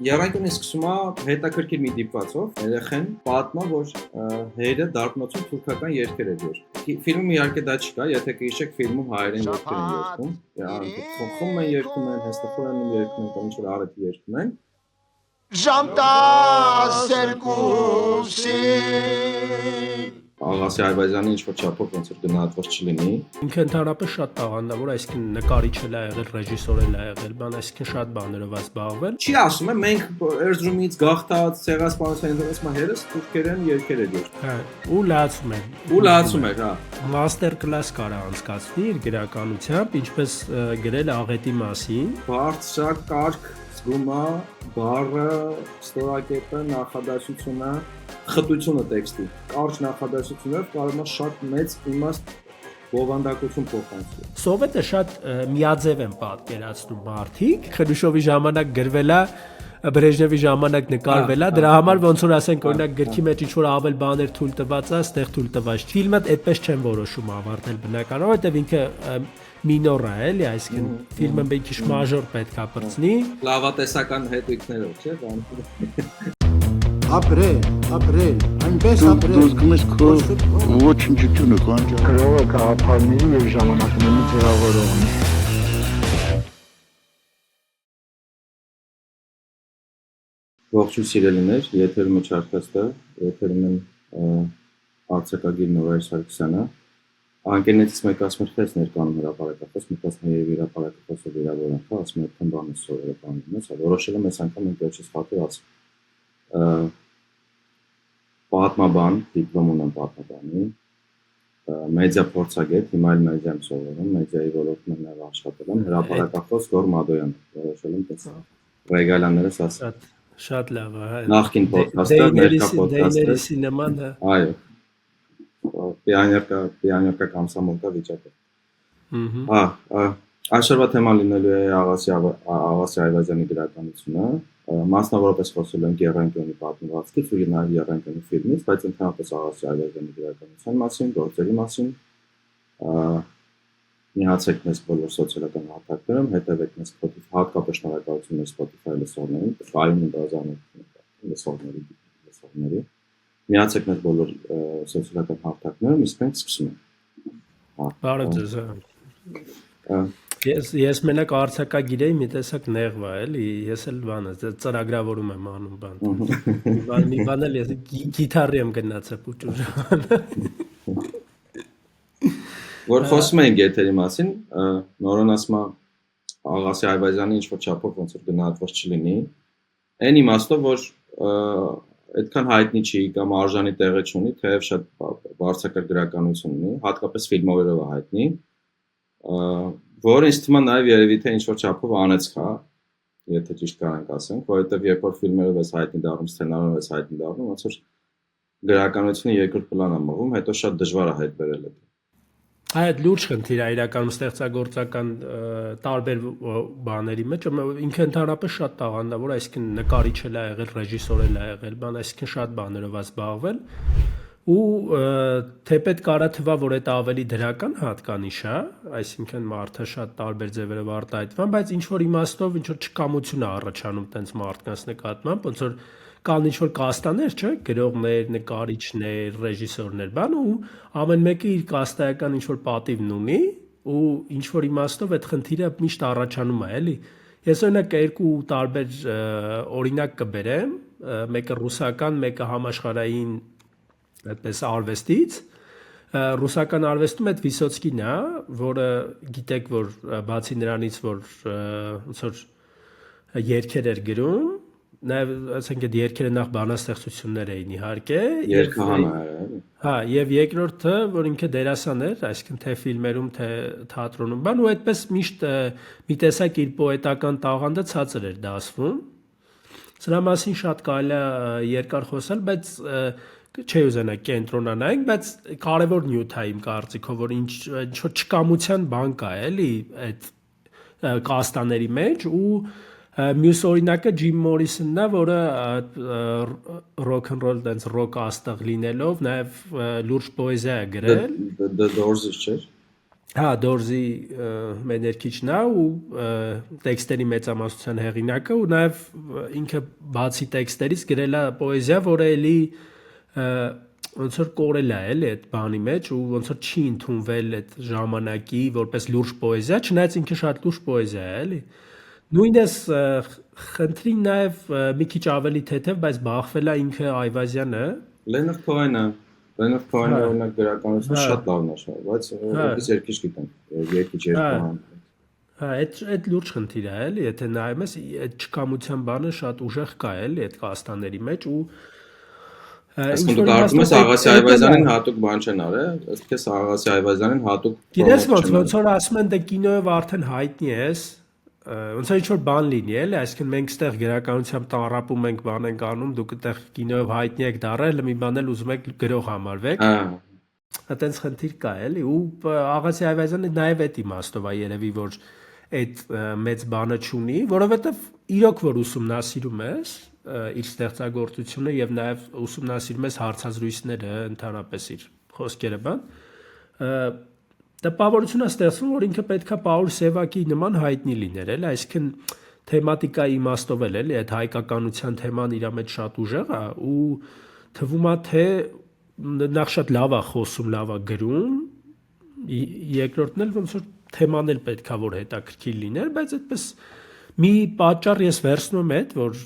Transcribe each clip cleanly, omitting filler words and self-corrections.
Եռանկյունի սկսում է հետաքրքիր մի դիպվածով, երեխեն պատմա, որ հերը դարբնոցում թուրքական երգեր էր երգում։ Ֆիլմում իհարկե դա չկա, եթե կհիշեք ֆիլմում հայերեն երգեր են երգում։ Խոխում են երգում են, հստախորեն երգում են, կամ ինչ-որ արեթ երգում են։ Աղասի Այվազյանի ինչ-որ չափով ոնց որ գնահատված չլինի։ Ինքը ընդհանրապես շատ տաղանդավոր, այսինքն նկարիչ էլ է եղել, ռեժիսոր էլ է եղել, բան, այսինքն շատ բաներով է զբաղվել։ Չի ասում եմ, մենք Էրզրումից գաղթած ցեղասպանության ինտերեսը հերս թուրքերեն երգեր էր երգում։ Հա, ու լացում էր։ Ու լացում էր, հա։ Մաստեր կլաս կարա անցկացվի իր գրականությամբ, ինչպես գրել աղետի մասին։ Բարձրակարգ զգումա, բառը, ստորակետը, նախադասությունը, խտությունը տեքստի։ Կարճ նախադասությունով կարող է շատ մեծ իմաստ բովանդակություն փոխանցել։ Սովետը շատ միաձև են պատկերացնում մարդիկ, Խրուշովի ժամանակ գրվել է, Բրեժնևի ժամանակ նկարվել է, դրա համար ոնց որ ասենք օրինակ գրքի մեջ ինչ որ ավել բաներ թույլ տված է, այստեղ թույլ տված չի։ Ֆիլմը այդպես չեն որոշում ավարտել բնականաբար, որովհետև ինքը մինոր է, էլի, այսինքն ֆիլմը մի քիչ մաժոր պետք է բրցնի։ Լավատեսական հետույքներով, չէ՞, բան։ Ապրել, այնպես ապրել։ Դու զգում ես քո ոչնչությունը կանջա։ Գրողը գաղափարների եւ ժամանակների ձևավորողն է։ Ողջույն սիրելիներ, եթերում է Չարքաստը, եթերում են արձակագիր Նորայր Սարգսյանը։ Անկենեցից մեկ ասում էր, թե ներկանում հրապարակախոս, մեկ ասում է եւ հրապարակախոսը վիրավորանք, ասում է այդքան բան է սովորել բանում ես, որոշել եմ այս անգամ ինքներջից խաթարած պատմաբան, դիպլոմ ունեմ պատմաբանի, մեդիա փորձագետ, հիմա էլ մեդիայում սովորում, մեդիայի ոլորտում եմ աշխատել եմ, հրապարակախոս Գոր Մադոյան, որոշել եմ տես ռեգալյաններս ասել։ Շատ լավ է, հա։ Նախկին ոդքասթը, ներկա ոդքասթը։ Դեյներիսի նման է։ Այո։ Պիոներկա կամսամոլկա վիճակը։ Հա, այսօրվա թեման լինելու է Աղասի Այվազյանի գրականությունը, մասնավորապես խոսելու ենք Եռանկյունի պատմվածքից ու նաև Եռանկյունի ֆիլմից, բայց ընդհանրապես Աղասի Այվազյանի գրականության մասին, գործերի մասին։ Միացեք մեզ բոլոր սոցիալական հարթակներում, հետևեք մեզ Spotify, հատկապես շնորհակալություն մեզ Spotify լսողներին, կայուն ու բազանոթ լսողների։ Միացեք մեզ բոլոր սոցիալական հարթակներում, իսկ մենք սկսում ենք։ Բարև ձեզ։ Ես մենակ արձակագիր էի, մի տեսակ նեղվա, էլի, ես էլ բանը, ծրագրավորում եմ անում բան։ Մի բան էլ ես գիտարի եմ գնացել փուճուժանը։ Որ խոսում ենք եթերի մասին, նորոն ասում Աղասի Այվազյանի ինչ-որ չափով ոնց որ գնահատված չլինի, այն իմաստով, որ այդքան հայտնի չի կամ արժանի տեղը չունի, թեև շատ բարձրակարգ գրականություն ունի, հատկապես ֆիլմերով է հայտնի, որը ինձ թվում է նաև երևի թե ինչ-որ չափով անեծք է, եթե ճիշտ կարանք ասենք, որովհետև երբ որ ֆիլմերով ես հայտնի դառնում, սցենարով ես հայտնի դառնում, ոնց որ գրականությունը երկրորդ պլան է մղում, հետո շատ դժվար է հետ բերել դա։ Այդ լուրջ խնդիր է իրականում ստեղծագործական տարբեր բաների մեջ, ինքը ընդհանրապես շատ տաղանդավոր, այսինքն նկարիչ էլ է եղել, ռեժիսոր էլ է եղել, բան, այսինքն շատ բաներով է զբաղվել ու թեպետ կարա թվա, որ դա ավելի դրական հատկանիշ է, այսինքն մարդը շատ տարբեր ձևերով արտահայտվում, բայց ինչ որ իմաստով ինչ որ չկամություն է առաջանում տենց մարդկանց նկատմամբ, ոնց որ կան ինչ-որ կաստաներ, չէ, գրողներ, նկարիչներ, ռեժիսորներ, բան ու ամեն մեկը իր կաստայական ինչ-որ պատիվն ունի ու ինչ-որ իմաստով այդ խնդիրը միշտ առաջանում է, էլի։ Ես օրինակ երկու տարբեր օրինակ կբերեմ, մեկը ռուսական, մեկը համաշխարհային այդպես արվեստից։ Ռուսական արվեստում այդ Վիսոցկին է, որը գիտեք, որ բացի նրանից, որ ոնց որ երգեր էր գրում, նաև ասենք այդ երգերը նախ բանաստեղծություններ էին իհարկե, Երգահան է։ Հա, եւ երկրորդը, որ ինքը դերասան էր, այսինքն թե ֆիլմերում, թե թատրոնում, բան ու այդպես միշտ մի տեսակ իր պոետական տաղանդը ցածր էր դասվում։ Սրա մասին շատ կարելի է երկար խոսալ, բայց չի ուզենա կենտրոնանայինք, բայց կարևոր նյութ է իմ կարծիքով, որ ինչ որ չկամության բան կա, էլի, այդ կաստաների մեջ ու մյուս օրինակը Ջիմ Մորիսոնն է, որը ռոք-ն-ռոլ դենց ռոք աստղ լինելով նաև լուրջ պոեզիա է գրել։ The Doors չէր։ Հա, Դորզի մեներքիչն է ու տեքստերի մեծամասնության հեղինակը ու նաև ինքը բացի տեքստերից գրել է պոեզիա, որը էլի ոնց որ կորել է էլի այդ բանի մեջ ու ոնց որ չի ընդունվել այդ ժամանակի որպես լուրջ պոեզիա, չնայած ինքը շատ լուրջ պոեզիա է էլի։ Նույնպես խնդրին նաև մի քիչ ավելի թեթև, բայց բախվել է ինքը Այվազյանը։ Լենարդ Քոհենը օրինակ գրականությունը շատ լավն է, բայց որպես երկիչ գիտեմ, երկիչ երկու Հա, այդ լուրջ խնդիր է էլի, եթե նայում ես, այդ չկամության բանը շատ ուժեղ կա էլի այդ կաստանների մեջ ու Այսինքն դու կարծում ես Աղասի Այվազյանին հատուկ բան չեն արել, ըստ քեզ Աղասի Այվազյանին հատուկ Գիտես ոնց որ ասում են դե կինոյով արդեն հայտնի ես, ոնց որ ինչ-որ բան լինի էլի, այսինքն մենք ստեղ գրականությամբ տառապում ենք, բան ենք անում, դուք այդտեղ կինոյով հայտնի եք դառել, մի բան էլ ուզում եք գրող համարվեք։ Այդտենց խնդիր կա էլի ու Աղասի Այվազյանը նաև այդ իմաստով է երևի որ այդ մեծ բանը չունի, որովհետև իրոք որ ուսումնասիրում ես իր ստեղծագործությունը եւ նաեւ ուսումնասիրում ես հարցազրույցները ընդհանրապես իր խոսքերը բան տպավորություն է ստեղծվում որ ինքը պետքա Պաուլ Սևակի նման հայտնի լիներ էլ այսինքն թեմատիկայի իմաստով էլ այդ հայկականության թեման իր մեջ շատ ուժեղ է ու թվում է թե նախ շատ լավ է խոսում լավ է գրում երկրորդն էլ ոնց որ թեման էլ պետքա որ հետաքրքիր լիներ բայց այդպես մի պատճառ ես վերցնում եմ այդ որ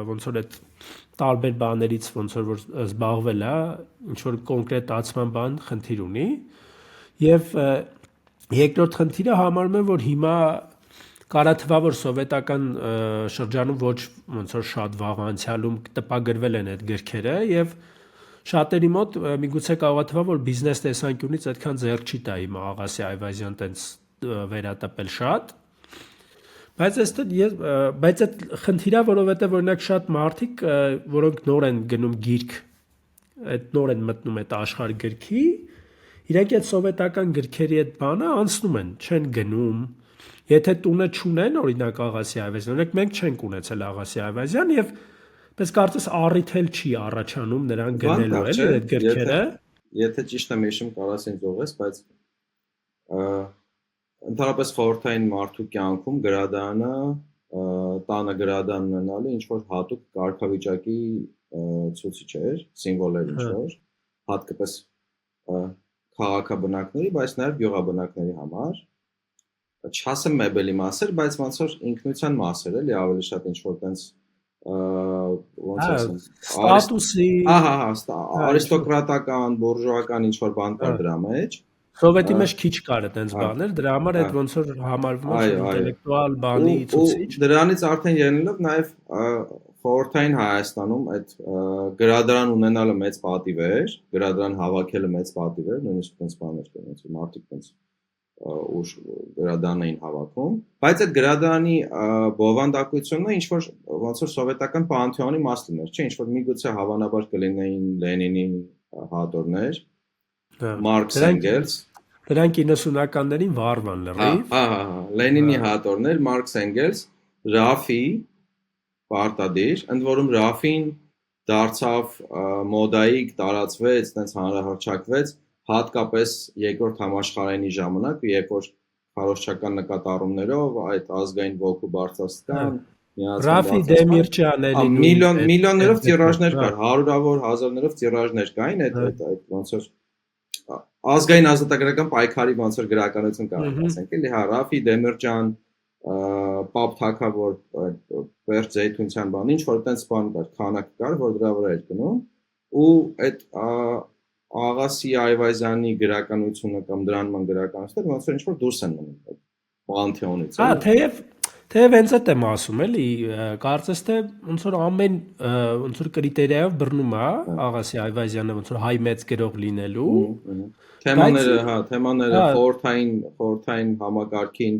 ոնց որ այդ տարբեր բաներից ոնց որ զբաղվել է ինչ որ կոնկրետացման բան խնդիր ունի եւ երկրորդ խնդիրը համարում եմ որ հիմա կարա թվա որ սովետական շրջանում ոչ ոնց որ շատ վաղ անցյալում տպագրվել են այդ գրքերը եւ շատերի մոտ միգուցե կարող է թվա որ բիզնես տեսանկյունից այդքան ձեռք չի տա հիմա Աղասի Այվազյան տենց վերատպել շատ բայց այդ խնդիրը որովհետեւ օրինակ շատ մարդիկ որոնք նոր են գնում գիրք այդ նոր են մտնում այդ աշխարհ գրքի իրանք այդ սովետական գրքերի այդ բանը անցնում են չեն գնում եթե տունը չունեն օրինակ Աղասի Այվազյան օրինակ մենք չենք ունեցել Աղասի Այվազյան եւ պես կարծես առիթ էլ չի առաջանում նրան գնելու էլի այդ գրքերը եթե ճիշտ եմ հիշում կարաս ինձ ուղես բայց ընդհանրապես խորհրդային մարդու կյանքում գրադարանը տանը գրադան ունենալը ինչ որ հատուկ կարգավիճակի ցուցիչ էր, սիմվոլ էր ինչ որ հատկապես քաղաքաբնակների, բայց նաև գյուղաբնակների համար չասեմ մեբելի մասեր, բայց ոնց որ ինքնության մասեր էլի ավելի շատ ինչ որ տենց ոնց ասեմ ստատուսի արիստոկրատական, բուրժուական ինչ որ բան կար դրա մեջ Սովետի մեջ քիչ կար այդպես բաներ, դրա համար այդ ոնց որ համարվում է ինտելեկտուալ բանի ցուցիչ։ Դրանից արդեն ելնելով նաև խորհրդային Հայաստանում այդ գրադարան ունենալը մեծ պատիվ էր, գրադարան հավաքելը մեծ պատիվ էր, նույնիսկ այնպես բաներ կան, ոնց մարդիկ այնպես ուշ գրադարան էին հավաքում, բայց այդ գրադարանի բովանդակությունը ինչ որ ոնց որ սովետական պանթեոնի մաս լիներ, չէ, ինչ որ միգուցե հավանաբար կլինեին Լենինի հատորներ, Մարքս Էնգելս Դրանք 90-ականներին վարվան լրիվ։ Լենինի հատորներ, Մարքս Էնգելս, Ռաֆի պարտադիր, ընդ որում Ռաֆին դարձավ մոդայիկ, տարածվեց, այնց հանրահռչակվեց, հատկապես երկրորդ համաշխարհայինի ժամանակ, երբ որ քարոզչական նկատառումներով այդ ազգային ոգու բարձրացան, Ռաֆի Դեմիրճյանների միլիոններով տիրաժներ կար, հարյուրավոր հազարներով տիրաժներ կային, այդ ոնց որ ազգային ազատագրական պայքարի ոնց որ գրականություն կարող ասենք, էլի հա Ռաֆի Դեմիրճյան, Պապ Թագավոր, Պերճ Զեյթունցյան բան, ինչ որ այդպես բան կար, քանակ կար, որ դրա վրա էր գնում, ու այդ Աղասի Այվազյանի գրականությունը կամ դրան ման գրականությունը ոնց որ ինչ որ դուրս են մնում պանթեոնից։ Հա, թեև հենց այդ եմ ասում, էլի, կարծես թե ոնց որ ամեն ոնց որ կրիտերիայով բռնում է Աղասի Այվազյանը ոնց որ հայ մեծ գրող լինելու։ Թեմաները խորհրդային համակարգին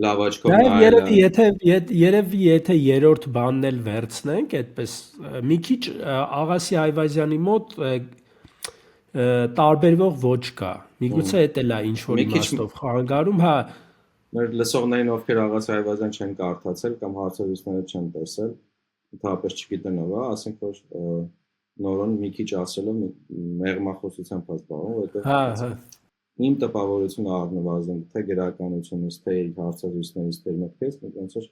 լավ աչքով նայելը։ Երևի եթե երրորդ բանն էլ վերցնենք, այդպես մի քիչ Աղասի Այվազյանի մոտ տարբերվող ոչ կա։ Միգուցե էդ էլ է ինչ որ իմաստով խանգարում, հա։ Մեր լսողներին ովքեր Աղասի Այվազյան չեն կարդացել կամ հարցազրույցները չեն տեսել, ընդհանրապես չգիտեն ով է, ասենք որ նորոն մի քիչ ասելով մեղմախոսությամբ զբաղվում, որտեղ իմ տպավորությունը առնվազն թե գրականությունից, թե իր հարցազրույցներից, թե մտքից, ոնց որ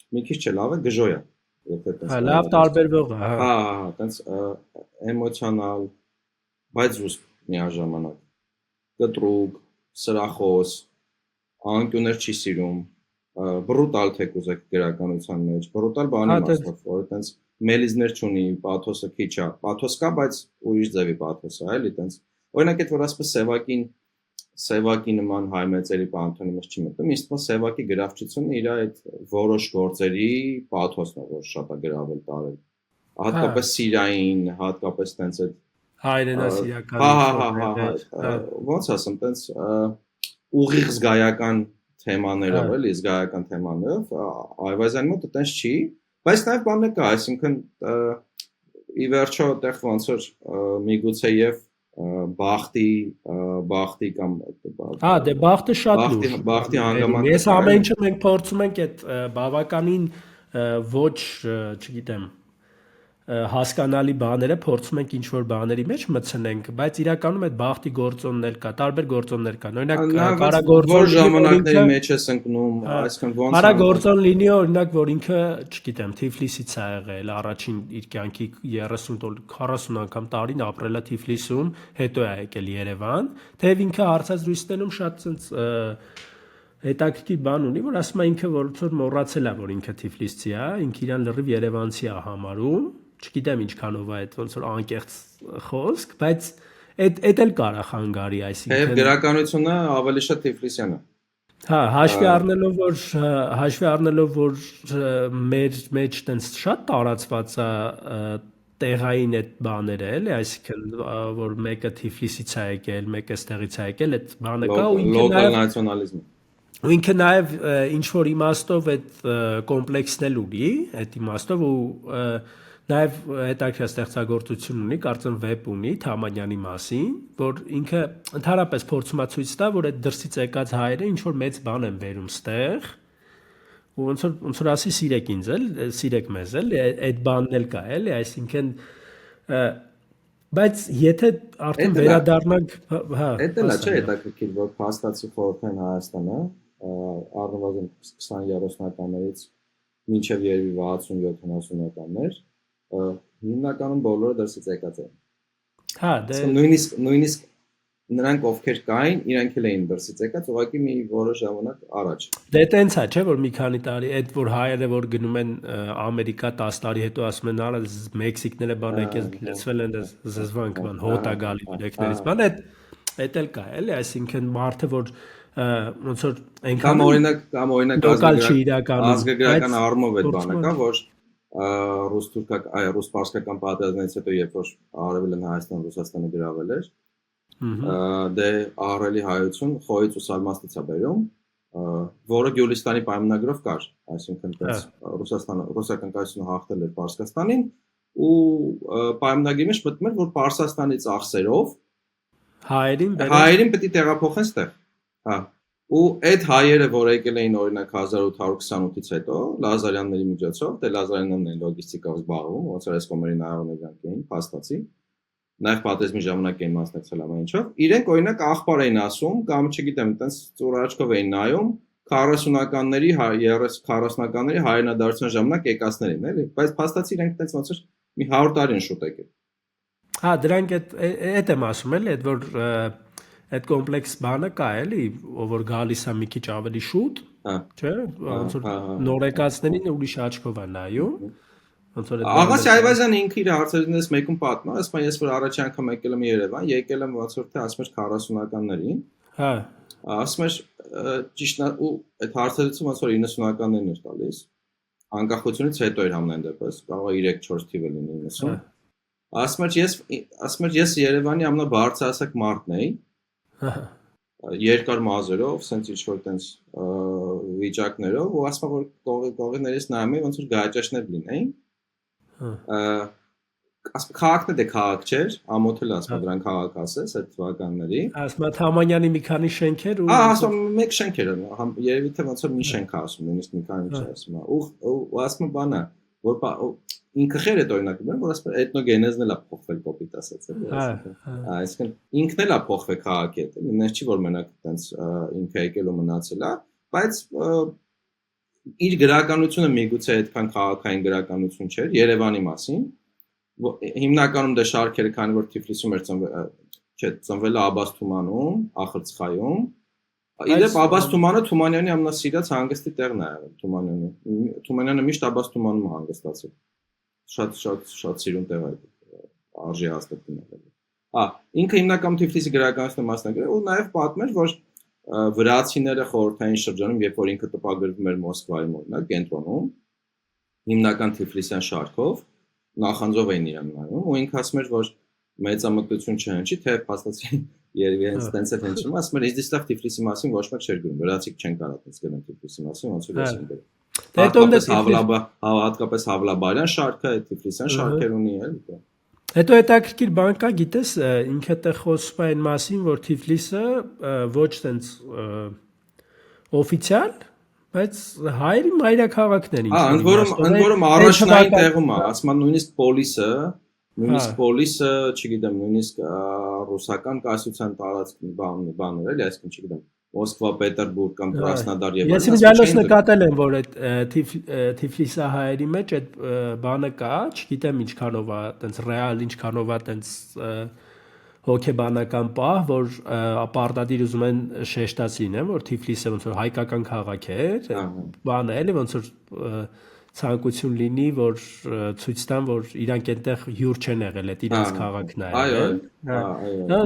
մի քիչ չէ լավ է գժոյա, եթե տես։ Հա, լավ տարբերվող է, հա։ Հա, տենց էմոցիոնալ, բայց ռուս միաժամանակ։ Կտրուկ, սրախոս, անկյուններ չի սիրում, բրուտալ թե կուզեք գրականության մեջ, բրուտալ բանի մասով, որ տենց մելիզներ չունի, պաթոսը քիչ է, պաթոս կա, բայց ուրիշ ձևի պաթոս է, էլի տենց։ Օրինակ այդ որ ասես Սևակի նման հայ մեծերի բանթոնի մեջ չի մտնում, ինձ թվում է Սևակի գրավչությունը իր այդ որոշ գործերի պաթոսն է, որ շատ է գրավել տարել։ Հատկապես սիրային, հատկապես տենց այդ հայրենասիրական ոնց ասեմ, տենց ուղիղ զգայական թեմաներով, էլի զգայական թեմաներով, Այվազյանի մոտ տենց չի, բայց նաև բանը կա, այսինքն ի վերջո այդտեղ ոնց որ միգուցե եւ բախտի կամ հա դե բախտը շատ լուրջ բախտի հանգամանք ես ամեն ինչը մենք փորձում ենք այդ բավականին ոչ չգիտեմ հասկանալի բաները փորձում ենք ինչ որ բաների մեջ մտցնենք, բայց իրականում այդ բախտի գործոններ կա, տարբեր գործոններ կան։ Օրինակ կարագործոն ժամանակների մեջ ես ընկնում, այսինքն ոնց կարագործոն լինի օրինակ, որ ինքը, չգիտեմ, Թիֆլիսից է եղել, առաջին իր կյանքի 30-40 անգամ տարին ապրել է Թիֆլիսում, հետո է եկել Երևան, թեև ինքը հարցազրույցներում շատ ցած հետաքրքիր բան ունի, որ ասում է ինքը որ մոռացել է, որ ինքը Թիֆլիսցի է, ինքը իրան լրիվ երևանցի է համարում, չգիտեմ ինչքանով է այդ ոնց որ անկեղծ խոսք, բայց այդ էլ կարա խանգարի, այսինքն Եվ գրականությունը ավելի շատ Թիֆլիսյան է։ Հա, հաշվի առնելով, որ մեր մեջ տենց շատ տարածված է տեղային այդ բաները, էլի, այսինքն որ մեկը Թիֆլիսից է եկել, մեկը այստեղից է եկել, այդ բանը կա ու լոկալ նացիոնալիզմ։ Ու ինքը նաև ինչ որ իմաստով այդ կոմպլեքսն էլ ունի, այդ իմաստով ու նաև հետաքրքիր ստեղծագործություն ունի, կարծեմ վեբ ունի Թամանյանի մասին, որ ինքը ընդհանրապես փորձում է ցույց տա, որ այդ դրսից եկած հայերը ինչ որ մեծ բան են բերում ստեղ, ու ոնց որ ասի սիրեք ինձ էլ, սիրեք մեզ էլ, այդ բանն էլ կա, էլի, այսինքն բայց եթե արդեն վերադառնանք, հա, դա էլ չէ հետաքրքիր, որ փաստացի խորհրդային Հայաստանը առնվազն 20-30-ականներից մինչև երևի 60-70-ականներ հիմնականում բոլորը դրսից եկած են։ Հա, դե նույնիսկ նրանք ովքեր կային, իրենք էլ էին դրսից եկած, ուղղակի մի որոշ ժամանակ առաջ։ Դե տենց է, չէ՞ որ մի քանի տարի այդ որ հայերը որ գնում են Ամերիկա 10 տարի հետո ասում են արա Մեքսիկները բան եկել լցվել են զզվանք բան հոտ է գալի դեկներից բան այդ էլ կա էլի, այսինքն մարդը որ ոնց որ այնքան օրինակ ազգագրական առումով այդ բանը կա, որ ռուս-պարսկական պատերազմից հետո երբ որ արևել են Հայաստան Ռուսաստանը գրավել էր, դե ահռելի հայություն խոյից ու սալմաստից է բերում, որը Գյուլիստանի պայմանագրով կար, այսինքն ռուսական կայսրությունը հաղթել էր Պարսկաստանին ու պայմանագրի մեջ մտնում էր, որ Պարսկաստանի ծախսերով հայերին պետք է տեղափոխեն ստեղ, հա, ու այդ հայերը, որ եկել էին օրինակ 1828-ից հետո Լազարյանների միջոցով, դե Լազարյաններն են լոգիստիկով զբաղվում, ոնց որ այս կոմերի նահանգներն էին, փաստացի, նաև պատերազմի ժամանակ էին մասնակցել ամեն ինչով, իրենք օրինակ աղբար էին ասում, կամ չգիտեմ, այտենց ծուրաչկով էին նայում 40-ականների 40-ականների հայրենադարձության ժամանակ եկածներին, էլի, բայց փաստացի իրենք այտենց ոնց որ մի 100 տարին շուտ եկել։ Հա, դրանք այդ եմ ասում էլի, այդ որ այդ կոմպլեքս բանը կա էլի, ով որ գալիս է մի քիչ ավելի շուտ, չէ՞, ոնց որ նորեկացներին ուրիշ աչքով է նայում, ոնց որ Աղասի Այվազյանը ինքը իր հարցերից մեկում պատմում է, ասում է ես որ առաջի անգամ եկել եմ Երևան, եկել եմ ոնց որ թե ասում էր 40-ականներին, հա, ասում էր ճիշտ ու այդ հարցերից ոնց որ 90-ականներն էր տալիս, անկախությունից հետո էր համենայն դեպս, կարող է 3-4 թիվը լինի 90, ասում էր ես Երևանի ամենաբարձրահասակ մարդն էի, երկար մազերով, սենց ինչ-որ տենց վիճակներով, ու ասում է, որ կողիներից նայում էի, ոնց որ գայճաշներ լինեին, քաղաքն դե քաղաք չէր, ամոթել ասում է դրան քաղաք ասես, այդ թվականների։ Ասում է Թամանյանի մի քանի շենքեր ու ասում մեկ շենքեր են, երևի թե ոնց որ մի շենք ասում, նույնիսկ մի քանի չէ ասում է, ու ասում է բանը, որ ինքը խեր է օրինակ բերում, որ ասում էթնոգենեզն էլ է փոխվել կոպիտ ասած, այսինքն ինքն էլ է փոխվել քաղաքի հետ, ինքն չի որ մենակ այտենց ինքը եկել ու մնացել է, բայց իր գրականությունը միգուցե այդքան քաղաքային գրականություն չէր Երևանի մասին, հիմնականում դե շարքերը քանի որ Թիֆլիսում էր ծնվել է Աբբաս Թումանում, Ախրցխայում, Իդեպ Աբբաս Թումանը Թումանյանի ամենասիրած հանգստի տեղն է եղել Թումանյանը միշտ Աբբաս Թումանում հանգստացել, շատ սիրուն տեղ է, արժի հաստատ գնալ, ինքը հիմնականում Թիֆլիսի գրականությունը մասնագետ ու նաև պատմեր, որ վրացիները խորհրդային շրջանում, երբ որ ինքը տպագրվում էր Մոսկվայում, օրինակ, կենտրոնում, հիմնական Թիֆլիսյան շարքով, նախանձով էին իրան նայում, ու ինքը ասում էր, որ մեծամտություն չհնչի, թե փաստացի երևի հենց տենց էլ հնչում, ասում էր, իստիստավ Թիֆլիսի մասին ոչ մեկ չէր գրում, վրացիք չեն կարող տենց գրեն Թիֆլիսի մասին, ոնց որ ես եմ գրում։ Հատկապես Հավլաբարյան շարքը, Թիֆլիսյան շարքեր ունի, էլի։ Հետո հետաքրքիր բան կա, գիտես, ինքը տեղ խոսում է այն մասին, որ Թիֆլիսը ոչ տենց օֆիցիալ, բայց հայերի մայրաքաղաքն էր ինչ։ Ընդ որում առաջնային տեղում է, ասում են նույնիսկ պոլիսը, չգիտեմ, նույնիսկ ռուսական կայսրության տարածք բաներ էլի, այսինքն չգիտեմ, Մոսկվա, Պետերբուրգ կամ Կրասնոդար եւ Ես իդեալոս նկատել եմ, որ այդ Թիֆլիսահայերի մեջ այդ բանը կա, չգիտեմ ինչքանով է, տենց ռեալ ինչքանով է տենց հոգեբանական պահ, որ պարտադիր ուզում են շեշտած լինեն, որ Թիֆլիսը ոնց որ հայկական քաղաք է, բանը էլի ոնց որ ցանկություն լինի, որ ցույց տան, որ իրանք այնտեղ հյուր չեն եղել, այդ իրենց քաղաքն է եղել։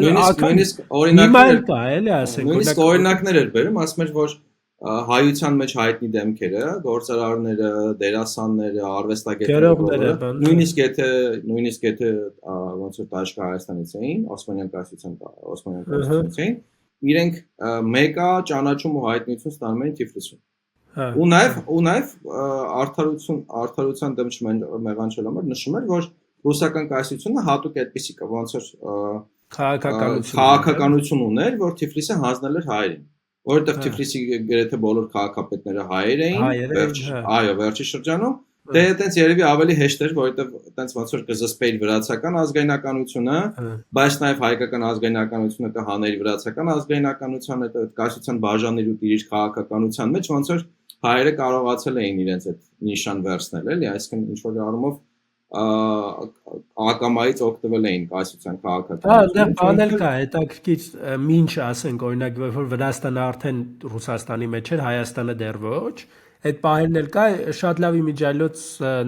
Նույնիսկ օրինակներ կա, էլի ասենք, նույնիսկ օրինակներ էր բերում, ասում էր, որ հայության մեջ հայտնի դեմքերը, գործարարները, դերասանները, արվեստագետները, նույնիսկ եթե ոնց որ Տաշկա Հայաստանից էին, Օսմանյան կայսրությունից էին, իրենք մեկը ճանաչում ու հայտնություն ստանում էին Թիֆլիսում։ Ու նաև արդարության դեմ չմեղանչելու համար նշում էր, որ ռուսական կայսրությունը հատուկ այդպիսի կա, ոնց որ քաղաքականություն ուներ, որ Թիֆլիսը հանձնել էր հայերին, որովհետև Թիֆլիսի գրեթե բոլոր քաղաքապետները հայեր էին, վերջի շրջանում, դե այտենց երևի ավելի հեշտ էր, որովհետև այտենց ոնց որ կզսպեիր վրացական ազգայնականությունը, բայց նաև հայկական ազգայնականությունը կհաներ վրացական ազգայնականության, այդ կայսրության բաժաներ ու տիրիչ քաղաքականության մեջ ոնց որ հայերը կարողացել էին իրենց այդ նիշան վերցնել, էլի, այսինքն ինչ որ առումով ակամայից օգտվել էին կայսրության քաղաքականությունից։ Դա բանել կա, հետաքրքիր մինչ ասենք օրինակ որ Վրաստանը արդեն Ռուսաստանի մեջ էր, Հայաստանը դեռ ոչ, այդ պահերն էլ կա, շատ լավ իմիջիայլոց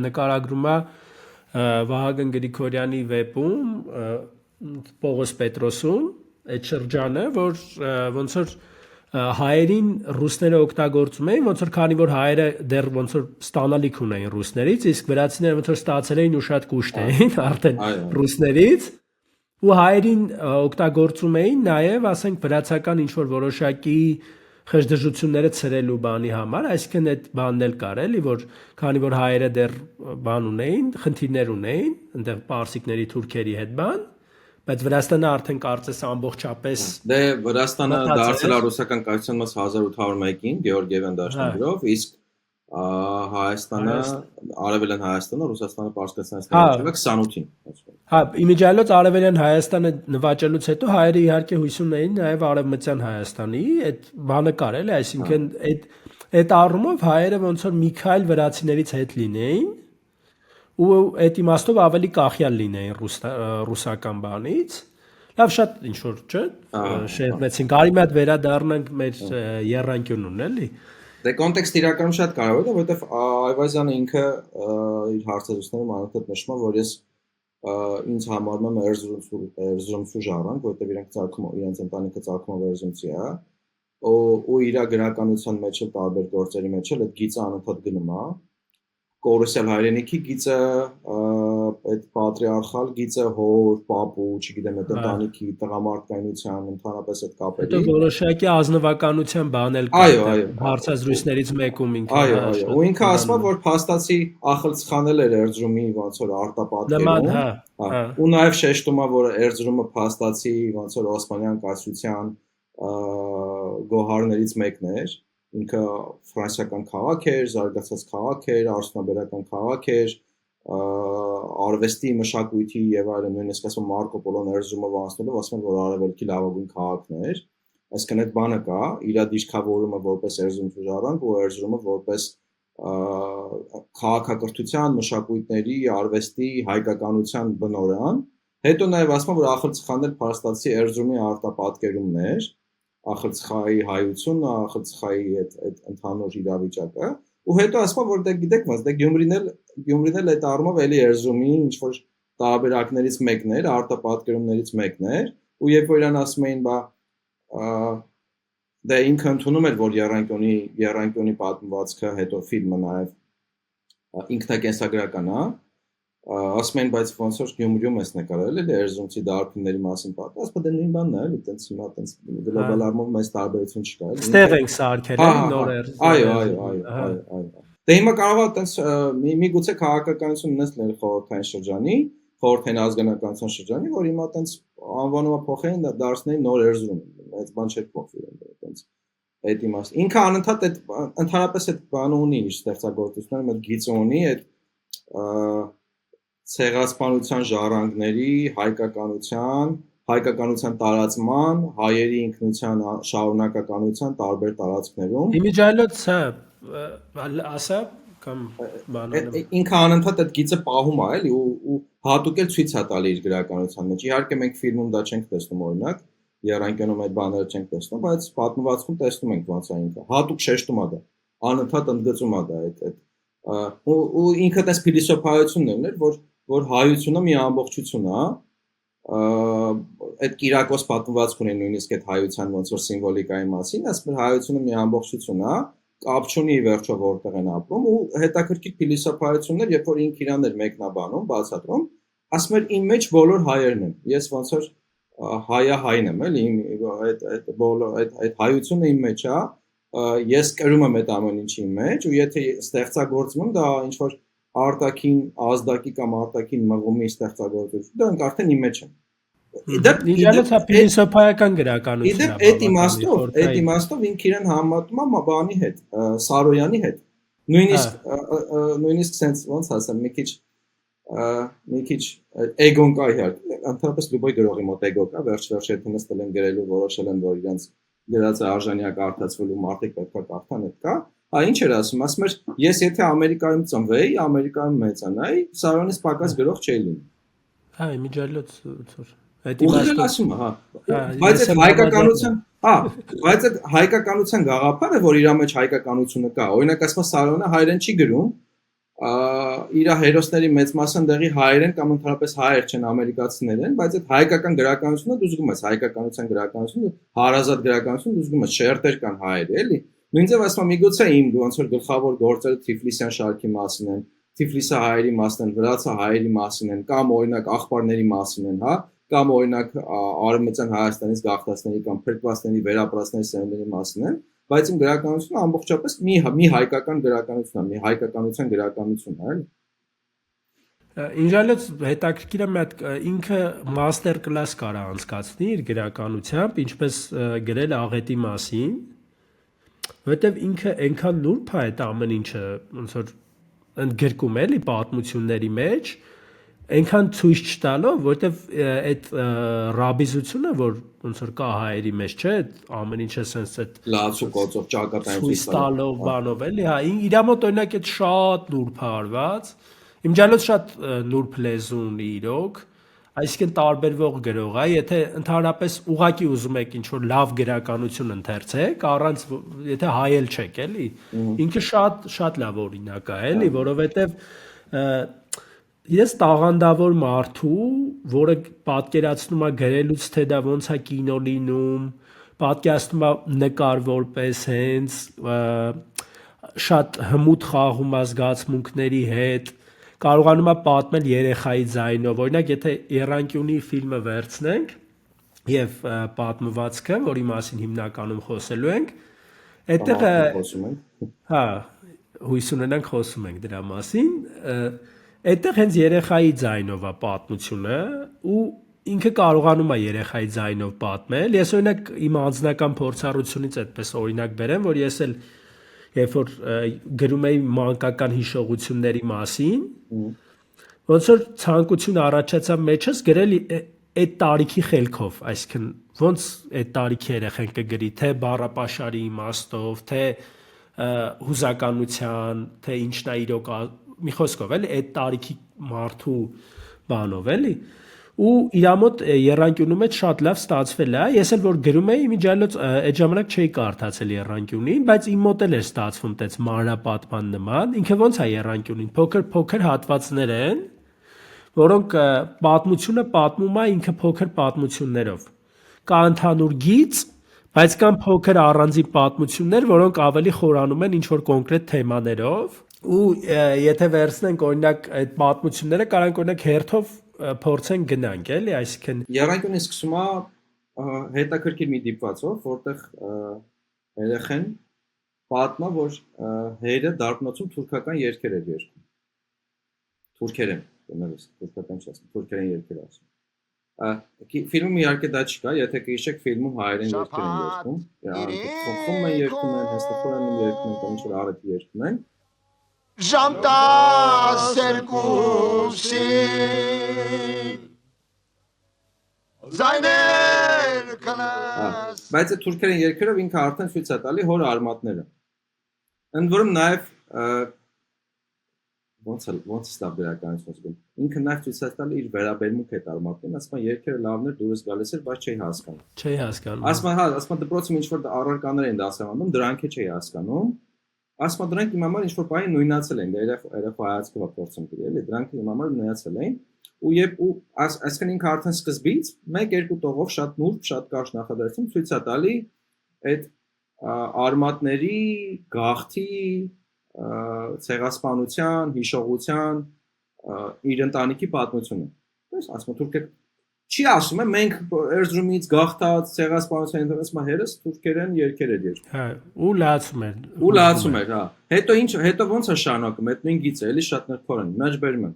նկարագրում է Վահագն Գրիգորյանի վեպում Պողոս Պետրոսում այդ շրջանը, որ ոնց որ հայերին ռուսները օգտագործում էին, ոնց որ քանի որ հայերը դեռ ոնց որ ստանալիք ունեին ռուսներից, իսկ վրացիները ոնց որ ստացել էին ու շատ կուշտ էին արդեն ռուսներից, ու հայերին օգտագործում էին նաև, ասենք, վրացական ինչ որ որոշակի խժդժությունները ցրելու բանի համար, այսինքն այդ բանն էլ կար էլի, որ քանի որ հայերը դեռ բան ունեին, խնդիրներ ունեին, այնտեղ պարսիկների, թուրքերի հետ բան, բայց Վրաստանը արդեն կարծես ամբողջապես դե Վրաստանը դարձել է ռուսական կայսրության մաս 1801-ին Գեորգիևյան դաշնագրով, իսկ Հայաստանը, Արևելյան Հայաստանը, Ռուսաստանը Պարսկաստանից նվաճել է 28-ին։ Հա, իմիջիայլոց Արևելյան Հայաստանը նվաճելուց հետո հայերը իհարկե հույս ունեին նաև Արևմտյան Հայաստանի, այդ բանը կար էլի, այսինքն այդ առումով հայերը ոնց որ մի քայլ վրացիներից հետ լինեին ու այդ իմաստով ավելի կախյալ լինեին ռուսական բանից։ Լավ, շատ ինչ որ չէ, շեշտեցինք, արի մի հատ վերադառնանք մեր եռանկյունուն, էլի։ Դե կոնտեքստը իրականում շատ կարևոր է, որովհետև Այվազյանը ինքը իր հարցազրույցներում անընդհատ նշում է, որ ես ինձ համարում եմ Էրզրումցու ժառանգ, որովհետև իրենց ընտանիքը ծագումով Էրզրումցի է, ու իր գրականության մեջ էլ տարբեր գործերի մեջ էլ այդ գիծը անընդհատ գնում է։ Կորուսյալ հայրենիքի գիծը, այդ պատրիարխալ գիծը, հոր, պապու, չգիտեմ, այդ ընտանիքի տղամարդկայնության, ընդհանրապես այդ կապերի։ Հետո որոշակի ազնվականության բան էլ կա, հարցազրույցներից մեկում ինքը։ Այո, ու ինքը ասում է, որ փաստացի Ախլցխանել էր Էրզրումի ոնց որ արտապատկերում, ու նաև շեշտում է, որ Էրզրումը փաստացի ոնց որ Օսմանյան կայսրության գոհարներից մեկն էր, ինքը ֆրանսիական քաղաք էր, զարգացած քաղաք էր, արդյունաբերական քաղաք էր, արվեստի, մշակույթի եւ այլն, նույնիսկ ասում Մարկո Պոլոն Էրզրումով անցնելով ասում են, որ արևելքի լավագույն քաղաքն էր։ Այսինքն այդ բանը կա, իր դիրքավորումը որպես Էրզրում ժառանգ ու Էրզրումը որպես քաղաքակրթության, մշակույթների, արվեստի, հայկականության բնօրրան։ Հետո նաև ասում որ ախրցխանն էլ փաստացի Էրզրումի արտապատկերումն էր, ախրցխայի հայությունը, ախրցխայի այդ ընդհանուր իրավիճակը, ու հետո ասում որ դե գիտեք ոնց, դե Գյումրին էլ այդ առումով էլի Էրզրումի ինչ որ տարբերակներից մեկն էր, արտապատկերումներից մեկն էր, ու երբ որ իրան ասում էին, բա դե ինքը ընդունում էր, որ Եռանկյունի պատմվածքը, հետո ֆիլմը նաև ինքնակենսագրական է, ասում են, բայց ոնց որ Գյումրիում ես նկարել, էլի Էրզրումցի դարբինների մասին պատմում, ասում դե նույն բանն է, էլի տենց հիմա տենց գլոբալ առումով մեծ տարբերություն չկա, էլի։ Ստեղ ենք սարքել, նոր Այո։ Դե հիմա կարող է տենց միգուցե քաղաքականություն ունես նել խորհրդային շրջանի, խորհրդային ազգանականության շրջանի, որ հիմա տենց անվանումը փոխեին, դարձնեին նոր Էրզրում, այս բան չէ փոխվի տենց այդ իմաստ։ Ինքը անընդհատ այդ ընդհանրապես այդ բանը ունի իր ստեղծագործությունները, այդ գիծը ունի, այդ ցեղասպանության ժառանգների, հայկականության տարածման, հայերի ինքնության շարունակականության տարբեր տարածքներում։ Իմիջայլոց ասա կամ բանանը։ Ինքը անընդհատ այդ գիծը պահում է, էլի ու հատուկ էլ ցույց է տալի իր գրականության մեջ։ Իհարկե մենք ֆիլմում դա չենք տեսնում օրինակ, Եռանկյունում այդ բաները չենք տեսնում, բայց պատմվածքում տեսնում ենք ոնց է ինքը։ Հատուկ շեշտում է դա։ Անընդհատ ընդգծում է դա այդ ու ինքը դες փիլիսոփայությունն էր, որ հայությունը մի ամբողջություն է, այդ Կիրակոս պատմվածք ունի նույնիսկ այդ հայության ոնց որ սիմվոլիկայի մասին, ասում է հայությունը մի ամբողջություն է, կապ չունի վերջո որտեղ են ապրում ու հետաքրքիր փիլիսոփայություններ, երբ որ ինքը իրանն էր մեկնաբանում, բացատրում, ասում էր իմ մեջ բոլոր հայերն են։ Ես ոնց որ հայն եմ, էլի այդ հայությունը իմ մեջ է, ես կրում եմ այդ ամեն ինչի մեջ ու եթե ստեղծագործում եմ դա ինչ որ արտաքին ազդակի կամ արտաքին մղումի ստեղծագործություն, դա արդեն իմ մեջ է։ Իդեպ փիլիսոփայական գրականություն է։ Այդ իմաստով ինքը իրեն համատում է բանի հետ, Սարոյանի հետ։ Նույնիսկ sense ոնց ասեմ, մի քիչ էգոն կա իհարկե, ընդհանրապես լուբոյ գրողի մոտ էգո կա, վերջ հետ նստել են գրելու, որոշել են, որ իրենց գրածը արժանյակ արտացվելու մարդիկ պետք է կարդան, այդ կա։ Ինչ էր ասում էր, ես եթե Ամերիկայում ծնվեի, Ամերիկայում մեծանայի, Սարոյանից պակաս գրող չէի լինի։ Հա, իմիջայլոց ծոր։ Ուղղել ասում, հա։ Բայց այդ հայկականության գաղափարը, որ իր մեջ հայկականությունը կա, օրինակ ասում Սարոյանը հայերեն չի գրում, իր հերոսների մեծ մասը ընդեղի հայերեն կամ ընդհանրապես հայեր չեն, ամերիկացիներ են, բայց այդ հայկական գրականությունը դու զգում ես, հայկականության գրականությունը, հարազատ գրականությունը դու զգում ես, շերտեր կան հայերի, էլի։ Նույնիսկ ասում եմ, միգուցե իմ ոնց որ գլխավոր գործերը Թիֆլիսյան շարքի մասին են, Թիֆլիսը հայերի մասին են, վրացը հայերի մասին են, կամ օրինակ աղբարների մասին են, հա, կամ օրինակ Արևմտյան Հայաստանից գաղթածների կամ փրկվածների վերապրածների սերունդների մասին են, բայց իմ գրականությունը ամբողջապես մի հայկական գրականություն է, մի հայկականության գրականություն է, էլի։ Ինժալոց հետաքրքիր է մատ ինքը մաստեր կլաս կարա անցկացնի իր գրականությամբ, ինչպես գրել աղետի մասին, որտեվ ինքը այնքան նուրբ է այդ ամեն ինչը, ոնց որ ընդգրկում էլի պատմությունների մեջ, այնքան ցույց չտալով, որտեվ այդ ռաբիզությունը, որ ոնց որ կա հայերի մեջ, չէ, ամեն ինչը sense այդ լացու կոծով ճակատային ցույց տալով բանով էլի, հա, իր մոտ օրինակ այդ շատ նուրբ է արված, իմ ջալոց շատ նուրբ լեզու ունի իրոք, այսինքն տարբերվող գրող է, եթե ընդհանրապես ուղակի ուզում եք ինչ-որ լավ գրականություն ընթերցեք, առանց եթե հայել չեք, էլի, ինքը շատ լավ օրինակ է, էլի, որովհետև ես տաղանդավոր մարդու, որը պատկերացնում է գրելուց, թե դա ոնց է կինո լինում, պատկերացնում է նկար որպես հենց շատ հմուտ խաղում է զգացմունքների հետ, կարողանում է պատմել երեխայի ձայնով, օրինակ եթե Եռանկյունի ֆիլմը վերցնենք եւ պատմվածքը, որի մասին հիմնականում խոսելու ենք, այդտեղ հա, հույս ունենանք խոսում ենք դրա մասին, այդտեղ հենց երեխայի ձայնով է պատմությունը ու ինքը կարողանում է երեխայի ձայնով պատմել։ Ես օրինակ իմ անձնական փորձառությունից այդպես օրինակ բերեմ, որ ես էլ երբ որ գրում էի մանկական հիշողությունների մասին, ոնց որ ցանկություն առաջացավ մեջս գրել այդ տարիքի խելքով, այսինքն ոնց այդ տարիքի երեխեն կգրի, թե բառապաշարի իմաստով, թե հուզականության, թե ինչն է իրոք մի խոսքով էլի այդ տարիքի մարդու բանով էլի ու իր մոտ երանկյունու մեջ շատ լավ ստացվել է ես էլ որ գրում էի իմիջիայլոց այդ ժամանակ չէի կարդացել երանկյունին բայց իմ մոտ էլ էր ստացվում տենց մանրապատման նման ինքը ոնց է երանկյունին փոքր հատվածներ են որոնք պատմությունը պատմում է ինքը փոքր պատմություններով կա ընդհանուր գիծ բայց կան փոքր առանձին պատմություններ որոնք ավելի խորանում են ինչ որ կոնկրետ թեմաներով ու եթե վերցնենք օրինակ այդ պատմությունները կարանք օրինակ հերթով փորձենք գնանք էլի այսինքն Եռանկյունը սկսում է հետաքրքիր մի դիպվածով որտեղ երեխեն պատմա որ հայրը դարբնոցում թուրքական երգեր էր երգում թուրքերեն դրանից թուրքական չասեմ թուրքերեն երգեր ասում ֆիլմում իհարկե դա չկա եթե կհիշեք ֆիլմում հայերեն երգեր են երգում խոխում են երգում են հստակորեն երգում են ինչ որ արեթ երգում են Janta serkusi Zayner kanas Բայց այդ թուրքերեն երգերով ինքը արդեն ցույց է տալի հոր արմատները ընդ որում նաև ոնց ստա բերականություն ինքը նաև ցույց է տալի իր վերաբերմունքը այդ արմատներին ասում են երգերը լավն էր դուրս գալիս էր բայց չէի հասկանում ասում դպրոցում ինչ որ առարկաներ են դասավանդում դրանք չէի հասկանում ասում դրանք իմ համար ինչ որ բանի նույնացել են երեխա հայացքով փորձում գրել էլի դրանք իմ համար նույնացել են ու այսքան ինքը արդեն սկզբից 1-2 տողով շատ նուրբ շատ կարճ նախադասություն ցույց է տալի այդ արմատների գաղթի ցեղասպանության հիշողության իր ընտանիքի պատմությունը դες ասում թուրքը չի ասում է մենք Էրզրումից գաղթած ցեղասպանության ինտերեսը հերս թուրքերեն երգեր էր երգում հա ու լացում էր հա հետո ոնց է շարունակում այդ նույն գիծը էլի շատ նրբորեն մեջբերում են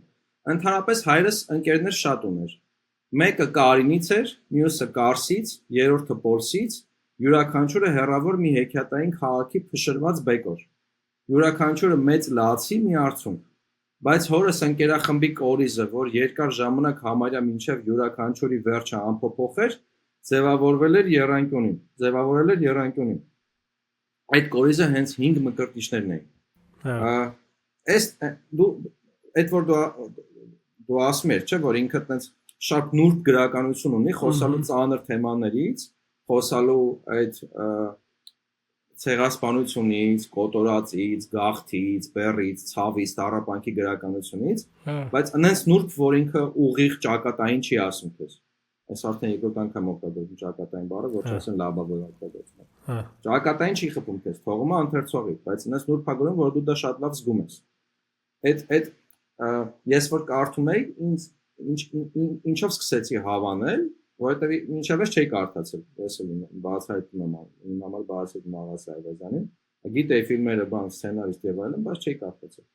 ընդհանրապես հայրս ընկերներ շատ ուներ մեկը Կարինից էր մյուսը Կարսից երրորդը Պոլսից յուրաքանչյուրը հերավոր մի հեքիաթային քաղաքի փշրված բեկոր յուրաքանչյուրը մեծ լացի մի արցունք բայց հորս ընկերախմբի կորիզը, որ երկար ժամանակ համարյա մինչև յուրաքանչյուրի վերջը ամփոփող էր, ձևավորել էր երանկյունին։ Այդ կորիզը հենց 5 մկրտիչներն էին։ Այդ որ դու ասում ես, չէ, որ ինքը տենց շատ նուրբ գրականություն ունի, խոսալու ծանր թեմաներից, խոսալու այդ ցեղասպանությունից, կոտորածից, գաղթից, բեռից, ցավից, տառապանքի գրականությունից, բայց այնպես նուրբ, որ ինքը ուղիղ ճակատային չի ասում քեզ։ Այս արդեն երկրորդ անգամ օգտագործում ճակատային բառը, ոչ ասեն լաբավոր օգտագործում։ Ճակատային չի խփում քեզ, թողում է ընթերցողի, բայց այնպես նուրբագորեն, որ դու դա շատ լավ զգում ես։ Այդ ես որ կարդում էի, ինչով սկսեցի հավանել որտեղ ինչևէ չէի կարդացել, ես էլ բացահայտում եմ, իմ համար բացահայտում Աղասի Այվազյանին, գիտեի ֆիլմերը, բան, սցենարիստ եւ այլն, բայց չէի կարդացել։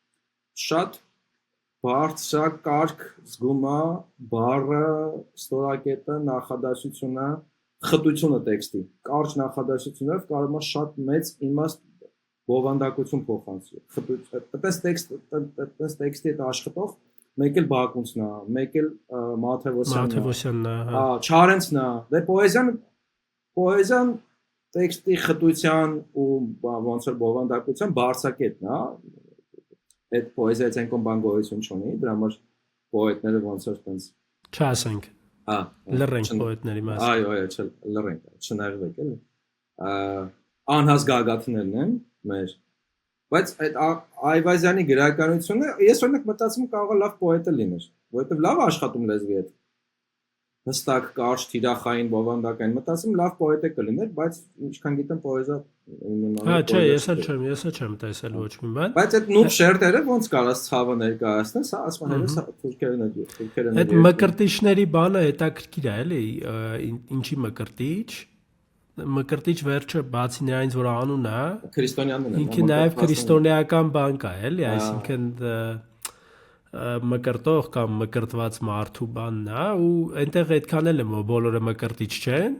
Շատ բարձրակարգ զգում է բառը, ստորակետը, նախադասությունը, խտությունը տեքստի, կարճ նախադասությունով կարող է շատ մեծ իմաստ բովանդակություն փոխանցել։ Այդպես տեքստի հետ աշխատող մեկ էլ Բակունցն է, մեկ էլ Մաթևոսյանն է, հա, Չարենցն է, դե պոեզիան տեքստի խտության ու ոնց որ բովանդակության բարձակետն է, այդ պոեզիայից այնքան բան գոյություն չունի, դրա համար պոետները ոնց որ տենց չասենք, հա, լռենք պոետների մասին, այո, լռենք, չնեղվեք էլի, անհաս գագաթներն են մեր Բայց այդ Այվազյանի գրականությունը ես օրինակ մտածում կարող է լավ պոետ լիներ, որովհետև լավ աշխատում լեզվի հետ։ Հստակ, կարճ, թիրախային, բովանդակային մտածում լավ պոետ կլիներ, բայց ինչքան գիտեմ պոեզիա Հա, չէ, ես չեմ տեսել ոչ մի բան։ Բայց այդ նուրբ շերտերը ոնց կարաս ցավը ներկայացնես, հա, ասում հերս թուրքերեն է։ Այդ մկրտիչների բանը հետաքրքիր է, էլի, ինչի մկրտիչ Մկրտիչ վերջը բացի նրանից որ անուն է քրիստոնյանն է ինքը նաև քրիստոնեական բան կա էլի այսինքն մկրտող կամ մկրտված մարդու բանն է ու այնտեղ այդքան էլ է բոլորը մկրտիչ չեն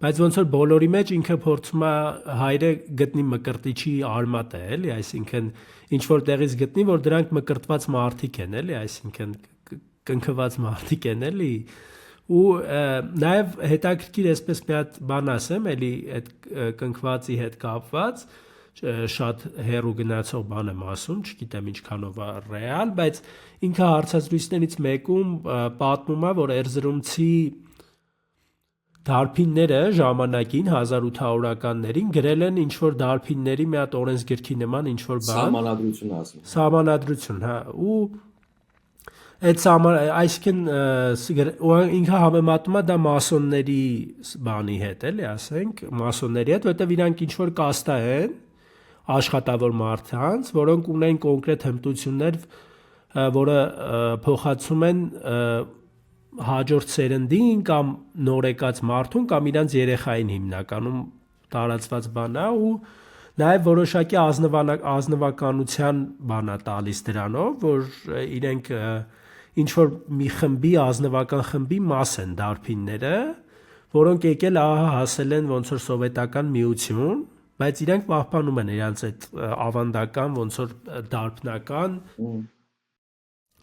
Բայց ոնց որ բոլորի մեջ ինքը փորձում է հայրը գտնի մկրտիչի արմատը, էլի, այսինքն ինչ որ տեղից գտնի, որ դրանք մկրտված մարդիկ են, էլի, այսինքն կնքված մարդիկ են, էլի, ու նաև հետաքրքիր էսպես մի հատ բան ասեմ, էլի այդ կնքվածի հետ կապված շատ հեռու գնացող բան եմ ասում, չգիտեմ ինչքանով է ռեալ, բայց ինքը հարցազրույցներից մեկում պատմում է, որ Էրզրումցի դարբինները ժամանակին 1800-ականներին գրել են ինչ-որ դարբինների մի հատ օրենսգրքի նման ինչ-որ բան։ Սահմանադրություն ասում։ Սահմանադրություն, հա, ու այդ այսինքն ինքը համեմատում է դա մասոնների բանի հետ, էլի, ասենք, մասոնների հետ, որտեղ իրանք ինչ-որ կաստա են, աշխատավոր մարդկանց, որոնք ունեն կոնկրետ հմտություններ, որը փոխացում են հաջորդ սերնդին կամ նոր եկած մարդուն կամ իրանց երեխային հիմնականում տարածված բան է ու նաև որոշակի ազնվականության բան է տալիս դրանով, որ իրենք ինչ որ մի խմբի ազնվական խմբի մաս են դարբինները, որոնք եկել հասել են ոնց որ սովետական միություն, բայց իրենք պահպանում են իրենց այդ ավանդական ոնց որ դարբնական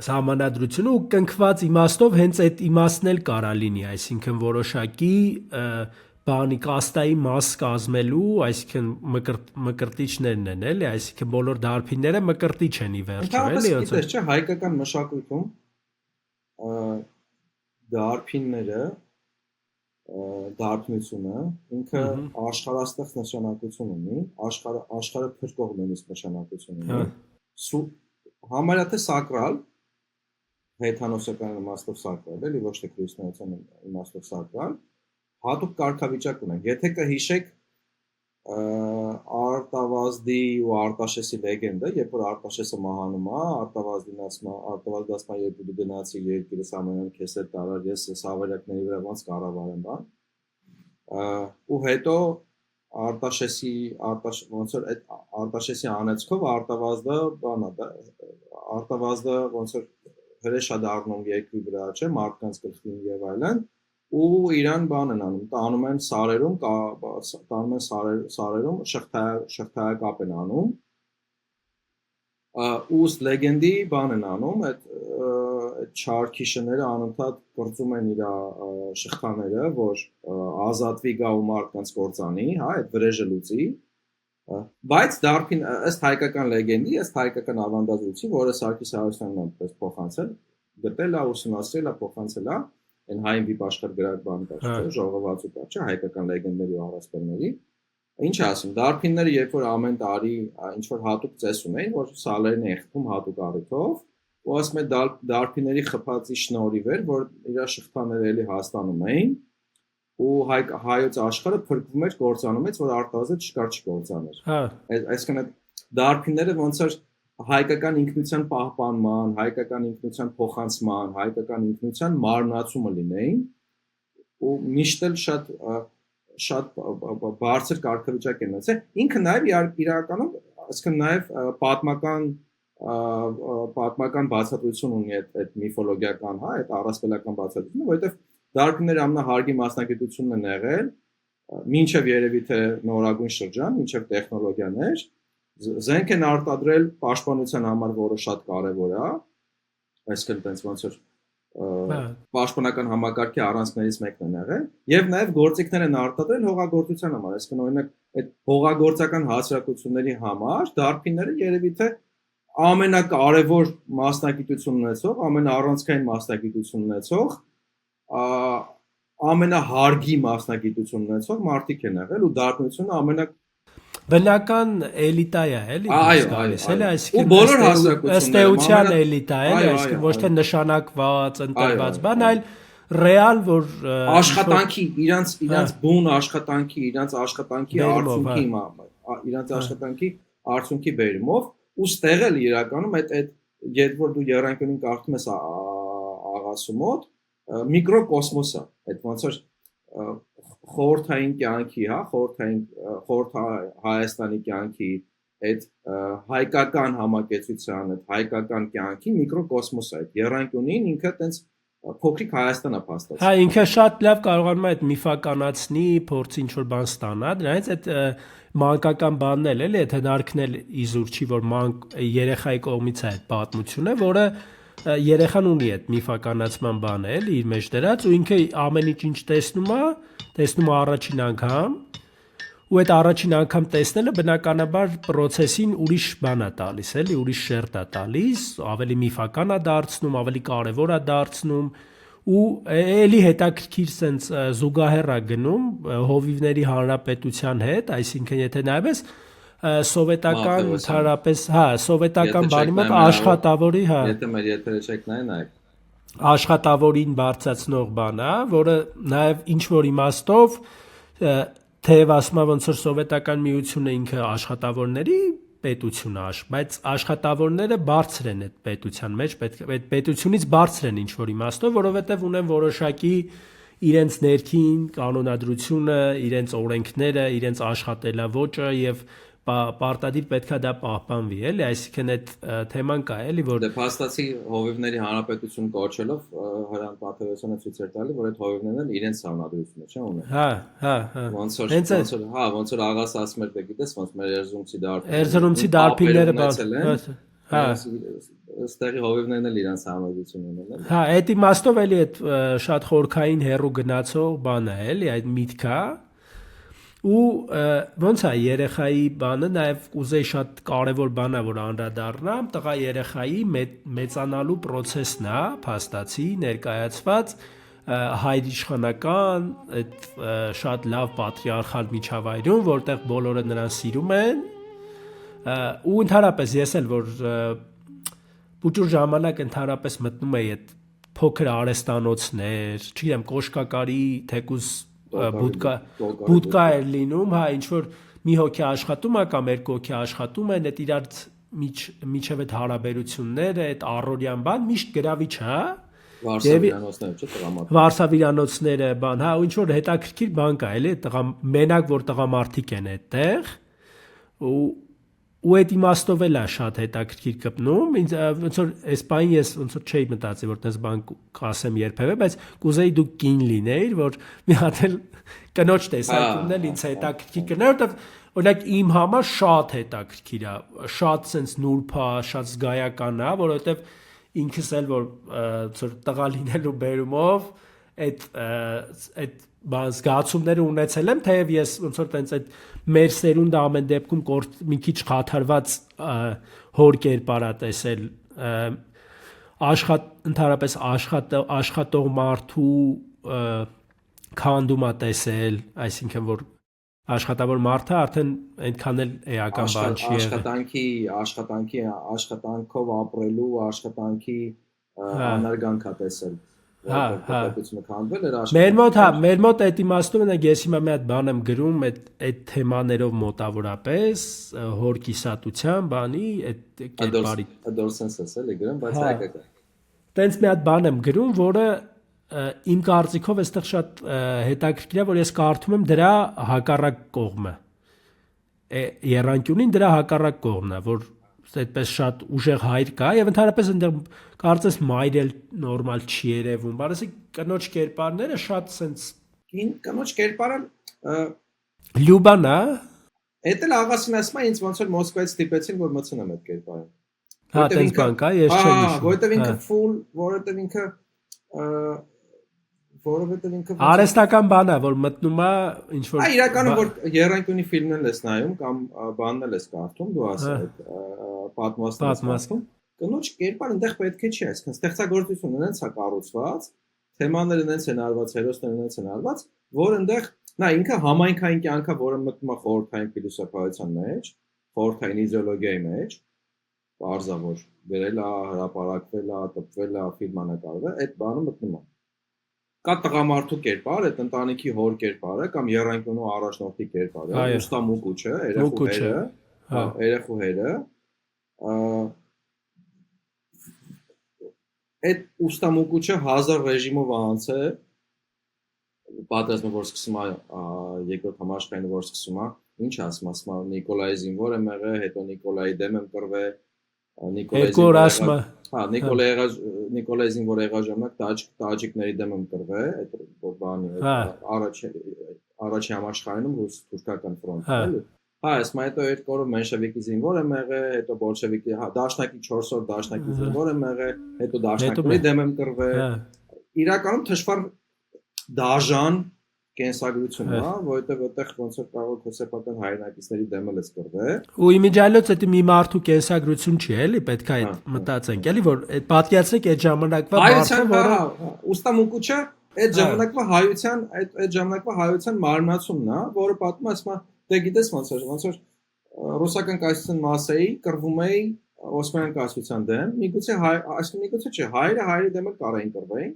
սահմանադրությունը ու կնքված իմաստով հենց այդ իմաստն էլ կարա լինի, այսինքն որոշակի բանի կաստայի մաս կազմելու, այսինքն մկրտիչներն են, էլի, այսինքն բոլոր դարբինները մկրտիչ են ի վերջո, էլի, ոնց չէ, հայկական մշակույթում դարբինները դարբնությունը ինքը աշխարհաստեղծ նշանակություն ունի, աշխարհը փրկող նույնիսկ նշանակություն ունի։ Համարյա թե սակրալ հեթանոսական իմաստով սակրալ, էլի ոչ թե քրիստոնեական իմաստով սակրալ, հատուկ կարգավիճակ ունեն։ Եթե կհիշեք Արտավազդի ու Արտաշեսի լեգենդը, երբ որ Արտաշեսը մահանում է, Արտավազդին ասում է, Արտավազդը երբ դու գնացի երկիրս ամենայն քեզ հետ տարար, ես սավարյակների վրա ոնց կառավարեմ, բան։ Ու հետո Արտաշեսի ոնց որ այդ Արտաշեսի անեցքով Արտավազդը բանա դա Արտավազդը ոնց որ հրեշ է դառնում երկրի վրա, չէ, մարդկանց գլխին եւ այլն, ու իրան բան են անում, տանում են սարերում շղթայակապ են անում, ու լեգենդի բան են անում, այդ չարքիշները անընդհատ կրծում են իր շղթաները, որ ազատվի գա ու մարդկանց կործանի, հա, այդ վրեժը լուծի, բայց դարբին ըստ հայկական լեգենդի, ըստ հայկական ավանդազրույցի, որը Սարգիս Հարությունյանն այնպես փոխանցել, գտել է, ուսումնասիրել է, փոխանցել է, այն հայն վիպաշխար գրակ բան կա, չէ, ժողովածու կա, չէ, հայկական լեգենդների ու առասպելների։ Ինչ ասում, դարբինները երբ որ ամեն տարի ինչ որ հատուկ ծես ունեին, որ սալերն են խփում հատուկ առիթով, ու ասում է դարբինների խփածի շնորհիվ էր, որ իր շղթաները էլի հաստանում էին, ու հայոց աշխարհը փրկվում էր կործանումից, որ Արտավազդը չկար չկործաներ։ Հա, այսինքն դարբինները ոնց որ հայկական ինքնության պահպանման, հայկական ինքնության փոխանցման, հայկական ինքնության մարմնացումը լինեին, ու միշտ էլ շատ բարձր կարգավիճակ են ունեցել։ Ինքը նաև իրականում, այսինքն նաև պատմական բացատրություն ունի այդ միֆոլոգիական, հա, այդ առասպելական բացատրությունը, որովհետև դարբինները ամենահարգի մասնագիտությունն են եղել, մինչև երևի թե նորագույն շրջան, մինչև տեխնոլոգիաներ, զենք են արտադրել պաշտպանության համար, որը շատ կարևոր է, այսինքն տենց ոնց որ պաշտպանական համակարգի առանցքներից մեկն են եղել, եւ նաեւ գործիքներ են արտադրել հողագործության համար, այսինքն օրինակ այդ հողագործական հասարակությունների համար դարբինները երևի թե ամենակարևոր մասնագիտություն ունեցող, ամենաառանցքային մասնագիտություն ունեցող, ամենահարգի մասնագիտություն ունեցող մարդիկ են եղել ու դարբնությունը բնական էլիտա է, էլի, այսինքն բոլոր հասարակությունները ըստ էության էլիտա է, այսինքն ոչ թե նշանակված, ընտրված բան, այլ ռեալ, որ աշխատանքի, իրանց բուն աշխատանքի, իրանց աշխատանքի արդյունքի բերումով ու ստեղ էլ իրականում այդ երբ որ դու եռանկյունին կարդում ես աղասու մոտ միկրոկոսմոս է, այդ ոնց որ խորհրդային կյանքի, հա, խորհրդ Հայաստանի կյանքի, այդ հայկական համակեցության, այդ հայկական կյանքի միկրոկոսմոս է, այդ եռանկյունին ինքը տենց փոքրիկ Հայաստանա փաստացի։ Հա, ինքը շատ լավ կարողանում է այդ միֆականացնի, փորձի ինչ որ բան ստանա, դրանից այդ մանկական բանն էլ էլի, այդ հնարքն էլ իզուր չի, որ երեխայի կողմից է այդ պատմությունը, որը երեխան ունի այդ միֆականացման բանը էլի իր մեջ դրած ու ինքը ամեն ինչ տեսնում է առաջին անգամ ու այդ առաջին անգամ տեսնելը բնականաբար process-ին ուրիշ բան է տալիս, էլի, ուրիշ շերտ է տալիս, ավելի միֆական է դարձնում, ավելի կարևոր է դարձնում ու էլի հետաքրքիր sense զուգահեռ է գնում հովիվների հանրապետության հետ, այսինքն եթե նայես սովետական ընդհանրապես, հա, սովետական բանի մոտ աշխատավորի, հա, եթե մեր եթերը չեք նայեք, աշխատավորին բարձրացնող բան է, որը նաև ինչ որ իմաստով թեև ասում է ոնց որ սովետական միությունը ինքը աշխատավորների պետություն է, բայց աշխատավորները բարձր են այդ պետության մեջ, այդ պետությունից բարձր են ինչ որ իմաստով, որովհետև ունեն որոշակի իրենց ներքին կանոնադրությունը, իրենց օրենքները, իրենց աշխատելավոճը եւ պարտադիր պետքա դա պահպանվի, էլի, այսինքն այդ թեման կա, էլի, որ դե փաստացի հովիվների հանրապետություն կոչելով Հրանտ Մաթևոսյանը ցույց էր տալի, որ այդ հովիվներն էլ իրենց համադրությունը չէ ունեն։ Հա։ Ոնց որ աղաս ասում էր, գիտես, ոնց մեր Էրզրումցի դարբինները հա, ըստեղի հովիվներն էլ իրենց համադրություն ունեն։ Հա, այդ իմաստով էլի այդ շատ խորքային հերու գնացող բան է, էլի, այդ միտքը ու ոնց է երեխայի բանը նաև կուզեի շատ կարևոր բան է որ անդրադառնամ տղա երեխայի մեծանալու process-ն է փաստացի ներկայացված հայրիշխանական այդ շատ լավ պատրիարխալ միջավայրում որտեղ բոլորը նրան սիրում են ու ընդհանրապես ես էլ որ փոքր ժամանակ ընդհանրապես մտնում էի այդ փոքր արեստանոցներ չգիտեմ կոշկակարի թեկուզ բուդկա էր լինում, հա, ինչ որ մի հոգի աշխատում է կամ երկու հոգի աշխատում են, այդ իրար միջև այդ հարաբերությունները, այդ առօրյան բան միշտ գրավիչ, հա։ Վարսավիրանոցները, չէ՞ տղամարդիկ։ Վարսավիրանոցները, բան, հա, ինչ որ հետաքրքիր բան կա, էլի, մենակ որ տղամարդիկ են այդտեղ ու այդ իմաստով էլ է շատ հետաքրքիր կպնում, ինձ ոնց որ այս բանը ես ոնց որ չէի մտածի, որ տես բան կասեմ երբևէ, բայց կուզեի դու կին լինեիր, որ մի հատ էլ կնոջ տեսակետն էլ ինձ հետաքրքիր կներ, որովհետև օրինակ իմ համար շատ հետաքրքիր է, շատ sense նուրբ է, շատ զգայական է, որովհետև ինքս էլ որ ոնց որ տղա լինելու բերումով այդ բան զգացումները ունեցել եմ, թեև ես ոնց որ տենց այդ մեր սերունդը ամեն դեպքում մի քիչ խաթարված հոր կերպար է տեսել ընդհանրապես աշխատող մարդու քանդում է տեսել, այսինքն որ աշխատավոր մարդը արդեն այնքան էլ էական բան չի եղել աշխատանքով ապրելու աշխատանքի անարգանք է տեսել պետությունը քանդվել էր մեր մոտ այդ իմաստում են ես հիմա մի հատ բան եմ գրում այդ թեմաներով մոտավորապես հոր կիսատության բանի այդ կերպարի adolescence էլի գրում բայց հայկական տենց մի հատ բան եմ գրում որը իմ կարծիքով այստեղ շատ հետաքրքիր է որ ես կարդում եմ դրա հակառակ կողմը երանկյունին դրա հակառակ կողմն է որ այդպես շատ ուժեղ հայր կա եւ ընդհանրապես այնտեղ կարծես մայր էլ նորմալ չի երևում, բառասի կնոջ կերպարները շատ sense կնոջ կերպարը Լյուբան է Էդ էլ աղասին ասում է ինձ ոնց որ Մոսկվայից ստիպեցին որ մտցնեմ այդ կերպարը Հա, տենց բան կա, ես չեմ հիշում որովհետեւ ինքը full որովհետեւ ինքը արեստական բան է որ մտնում է ինչ որ իրականում որ երանկյունի ֆիլմն ես նայում կամ բանն էլ ես կարդում դու ասա այդ պատմվածքն կնոջ կերպար այնտեղ պետք է չի այսինքն ստեղծագործություն ունենց է կառուցված թեմաները ունենց են արված հերոսները ունենց են արված որ այնտեղ նա ինքը համայնքային կյանքը որը մտնում է խորհրդային փիլիսոփայության մեջ խորհրդային իդեոլոգիայի մեջ բարձավոր վերել է հրապարակվել է տպվել է ֆիլմ անակարվել այդ բանը մտնում է կա տղամարդու կերպար, այդ ընտանիքի հոր կերպարը կամ երանկյունու առաջնորդի կերպարը, ուստամուկուչը, երեխու հերը, այդ ուստամուկուչը 1000 ռեժիմով անց է, պատերազմը որ սկսում է, երկրորդ համաշխարհայինը որ սկսում է, ինչ ասում է Նիկոլայի զինվոր եմ եղել, հետո Նիկոլայի դեմ եմ կռվել, Երկու օր ասում է։ Հա, Նիկոլեզին որ եղա ժամանակ տաջիկների դեմ ընկրվե, այդ որ բանի առաջի համաշխարհայինում ռուս-թուրքական ֆրոնտը, էլի։ Հա, ասում հետո երկու օր մենշևիկի զինվոր եմ եղել, հետո բոլշևիկի, հա, դաշնակի 4 օր դաշնակի զինվոր եմ եղել, հետո դաշնակների դեմ եմ ընկրվել։ Իրականում թշվառ դաժան կենսագրություն է, որովհետև այդտեղ ոնց որ կարող է սեփական հայրենակիցների դեմ էլ կրվե։ Ու իմիջիալոց դա մի մարդու կենսագրություն չի, էլի, պետք է այդ մտածենք, էլի, որ այդ պատկերացրեք այդ ժամանակվա մարդը, որը ուստամուկուչը այդ ժամանակվա հայության մարմնացումն է, որը պատմում է, ասում է, դե գիտես ոնց որ ռուսական կայսրության մասեի կռվում էի Օսմանյան կայսրության դեմ, միգուցե չէ, հայրի դեմ էլ կարային կռվեին։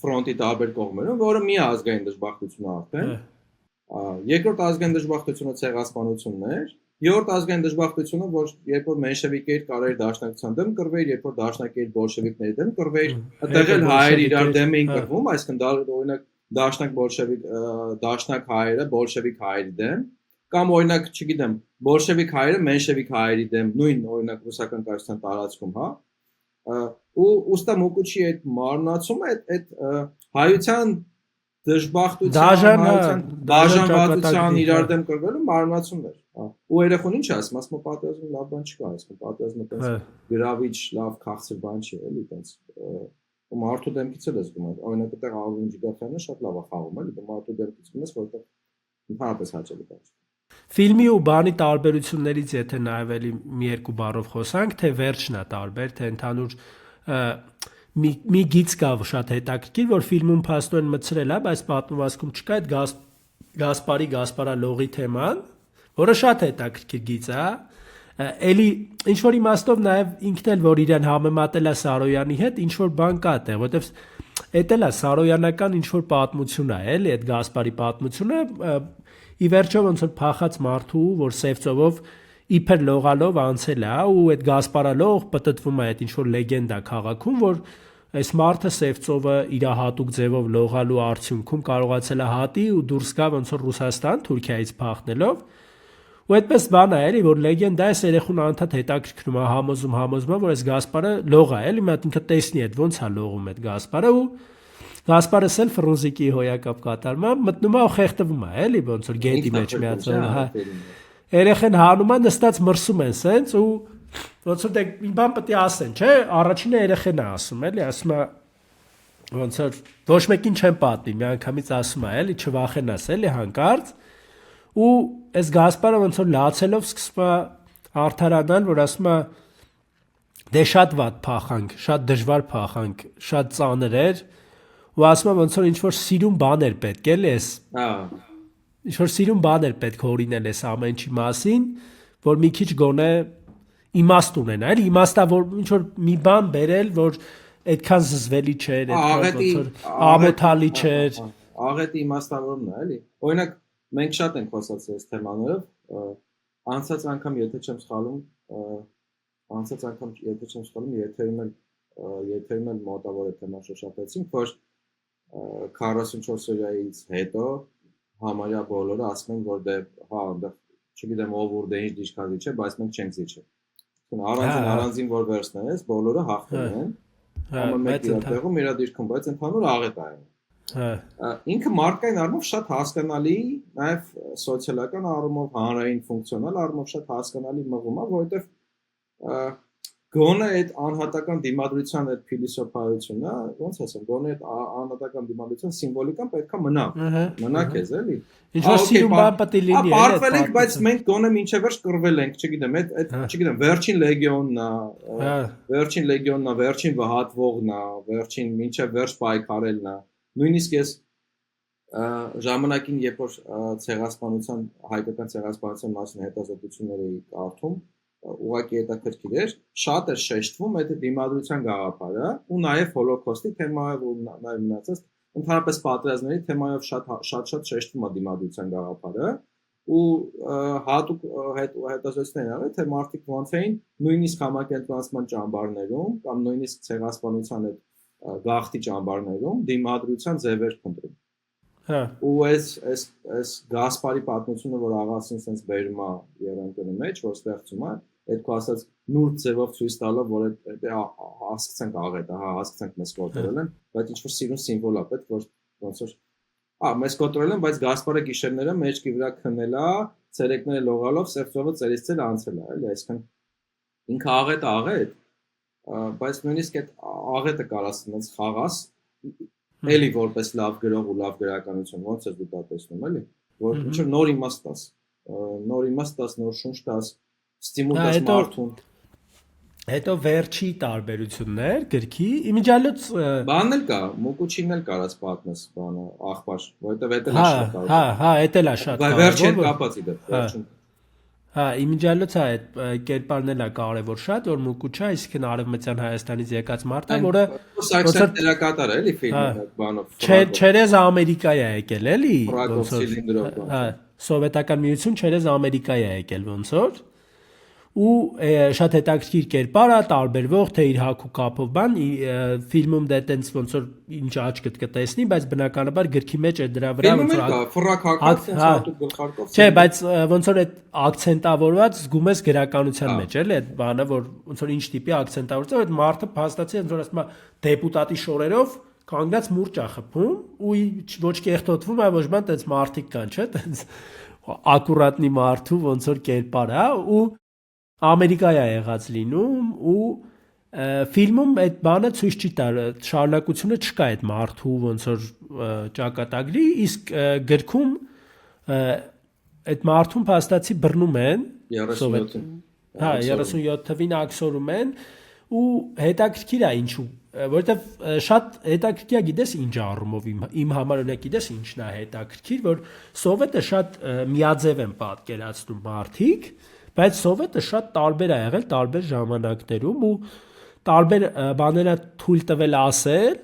Ֆրոնտի տարբեր կողմերում, որը մի ազգային դժբախտություն է արդեն։ Երկրորդ ազգային դժբախտությունը ցեղասպանությունն էր, երրորդ ազգային դժբախտությունը, որ երբ որ մենշևիկներ կարելի դաշնակցության դեմ կռվեին, երբ որ դաշնակեր բոլշևիկների դեմ կռվեին, այդտեղ էլ հայերը իրար դեմ էին կռվում, այսինքն օրինակ դաշնակ բոլշևիկ դաշնակ հայերը բոլշևիկ հայերի դեմ, կամ օրինակ, չգիտեմ, բոլշևիկ հայերը մենշևիկ հայերի դեմ, նույն օրինակ ռուսական կայսրության տարածքում, հա։ Ու ուստամուկուչի այդ մարմնացումը այդ հայության դժբախտության, դաժանվածության իրար դեմ կրվելու մարմնացումն էր, հա։ Ու երախոն ինչ ասում, ասում պատերազմը լավ բան չկա, ասում պատերազմը տես գրավիչ, լավ քաղցր բան չի, էլի տես ու մարդու դեմքից էլ ես գնում, օրինակ այդտեղ Ալվին Ջիգարյանը շատ լավ է խաղում, էլի, դու մարդու դեմքից գնաս, որովհետև ընդհանրապես հաճելի բան։ Ֆիլմի ու բանի տարբերություններից եթե նաև էլի մի երկու բառով խոսանք, թե վերջն է տարբեր, թե ընդհանուր մի գիծ կա շատ հետաքրքիր, որ ֆիլմում փաստորեն մցրել է, բայց պատմվածքում չկա այդ Գասպարալողի թեման, որը շատ հետաքրքիր գիծ է, էլի ինչ որ իմաստով նաև ինքն էլ որ իրեն համեմատել է Սարոյանի հետ, ինչ որ բան կա այդտեղ, որովհետև էդ էլ է սարոյանական ինչ որ պատմություն է, էլի այդ Գասպարի պատմությունը, ի վերջո ոնց որ փախած մարդու, որ Սևծովով իբր լողալով անցել է, ու այդ Գասպարալող պատտվում է այդ ինչ որ լեգենդա քաղաքում, որ այս մարդը Սևծովը իր հատուկ ձևով լողալու արդյունքում կարողացել է հատի ու դուրս գա ոնց որ Ռուսաստան Թուրքիայից փախնելով, ու այդպես բան է, էլի, որ լեգենդա է երեխուն անդադ հետաքրքրում է, համոզում, որ այս Գասպարը լող է, էլի, մի հատ ինքը տեսնի այդ ոնց է լողում այդ Գասպարը ու Գասպարը էլ ֆրունզիկի հոյակապ կատարում է, մտնում է ու խեղդվում է, էլի, ոնց որ գետի մեջ միացել, հա։ Երեխեն հանում է, նստած մրսում են սենց ու ոնց որ դե մի բան պետք է ասեն, չէ՞, առաջինը երեխեն է ասում, էլի, ասում է ոնց որ ոչ մեկին չեն պատմի, մի անգամից ասում է, էլի, չվախենաս, էլի, հանկարծ ու այս Գասպարը ոնց որ լացելով սկսում է արդարանալ, որ ասում է դե շատ վատ փախանք, շատ դժվար փախանք, շատ ծանր էր ու ասում է ոնց որ ինչ որ սիրուն բան էր պետք, էլի, էս ինչ որ սիրուն բան էր պետք հորինել էս ամեն ինչի մասին, որ մի քիչ գոնե իմաստ ունենա, էլի, իմաստավոր ինչ որ մի բան բերել, որ այդքան զզվելի չէր, այդքան ոնց որ ամոթալի չէր։ Աղետի իմաստավորումն է, էլի։ Օրինակ մենք շատ ենք խոսացել այս թեմաներով, անցած անգամ եթե չեմ սխալվում, եթերում էլ մոտավոր է թեման շոշափեցինք, որ 44 օրյայից հետո համարյա բոլորը ասում են, որ դե հա, չգիտեմ ով ուր դե ինչ դիշկազի չէ, բայց մենք չենք զիջել։ Առանձին որ վերցնես, բոլորը հաղթել են։ Համը մեկ իրատեղում իրա դիրքում, բայց ընդհանուր աղետ է։ Ինքը մարդկային առումով շատ հասկանալի, նաև սոցիալական առումով, հանրային ֆունկցիոնալ առումով շատ հասկանալի մղում է, որովհետև գոնե այդ անհատական դիմադրության այդ փիլիսոփայությունը, ոնց ասեմ, գոնե այդ անհատական դիմադրության սիմվոլիկան պետքա մնա քեզ, էլի։ Ինչ որ սիրուն բան պետք է լինի, էլի։ Պարտվել ենք, բայց մենք գոնե մինչև վերջ կռվել ենք, չգիտեմ, չգիտեմ, վերջին լեգիոնն է, վերջին վհատվողն է, վերջին մինչև վերջ պայքարելն է։ Նույնիսկ ես ժամանակին, երբ որ հայկական ցեղասպանության մասին հետազոտություններ էի կարդում, ուղղակի հետաքրքիր էր, շատ էր շեշտվում այդ դիմադրության գաղափարը ու նաև հոլոկոստի թեմայով ու նաև մնացած ընդհանրապես պատերազմների թեմայով շատ շեշտվում է դիմադրության գաղափարը ու հատուկ հետազոտություններ եղել, թե մարդիկ ոնց էին նույնիսկ համակենտրոնացման ճամբարներում կամ նույնիսկ ցեղասպանության այդ գաղթի ճամբարներում դիմադրության ձևեր փնտրում։ Ու այս Գասպարի պատմությունը, որ աղասին sense բերում է Երևանի մեջ, որ ստեղծում է, այդ քո ասած նուրբ ձևով ցույց տալով, որ այդ հասկացանք աղետը, հա, հասկացանք մեզ կոտրել են, բայց ինչ որ սիրուն սիմվոլ է պետք, որ ոնց որ մեզ կոտրել են, բայց Գասպարը գիշերները մեջքի վրա քնելա, ցերեկները լողալով սերծովը ծերից ծեր անցել է, էլի, այսինքն ինքը աղետ, բայց նույնիսկ այդ աղետը կարաս այնց խաղաս, էլի որպես լավ գրող ու լավ գրականություն, ոնց է դու դա տեսնում, էլի, որ ինչ որ նոր իմաստ տաս, նոր շունչ տաս, ստիմուլ տաս մարդուն։ Հետո վերջի տարբերություններ գրքի իմիջիալոց Բանն էլ կա, Մուկուչին էլ կարած պատմես, բանը, աղբար, որովհետև դա էլ շատ կարևոր։ Հա, էդ էլ է շատ կարևոր։ Վերջին կապած իդեպ, վերջին։ Հա, իմիջիալոց է այդ կերպարն էլ է կարևոր շատ, որ Մուկուչը, այսինքն Արևմտյան Հայաստանից եկած մարդ է, որը Սաքսեն դերակատար է, էլի ֆիլմը, բանով։ Չերեզ Ամերիկա է եկել, էլի։ Ֆրակով ցիլինդրով։ Հա, Սովետական միություն չերեզ Ամերիկա է եկել ոնց որ ու շատ հետաքրքիր կերպար է տարբերվող թե իր հակու կապով բան ֆիլմում դե տենց ոնց որ ինչ աչքդ կտեսնի բայց բնականաբար գրքի մեջ է դրա վրա ոնց որ ֆրակ հակած հատուկ գլխարկով չէ բայց ոնց որ այդ ակցենտավորված զգում ես գրականության մեջ էլի այդ բանը որ ոնց որ ինչ տիպի ակցենտավորված այդ մարդը փաստացի ոնց որ ասում է դեպուտատի շորերով կանգնած մուրճ է խփում ու ոչ կեղտոտվում է ոչ բան տենց մարդիկ կան չէ տենց ակուրատնի մարդու ոնց որ կերպար է ու Ամերիկայա եղած լինում ու ֆիլմում այդ բանը ցույց չի տար շարունակությունը չկա այդ մարդու ոնց որ ճակատագրի իսկ գրքում այդ մարդուն փաստացի բռնում են 37-ին հա 37 թվին աքսորում են ու հետաքրքիր է ինչու որովհետև շատ հետաքրքիր է գիտես ինչ առումով իմ համար օրինակ գիտես ինչն է հետաքրքիր որ սովետը շատ միաձև են պատկերացնում մարդիկ բայց սովետը շատ տարբեր է եղել տարբեր ժամանակներում ու տարբեր բաներ է թույլ տվել ասել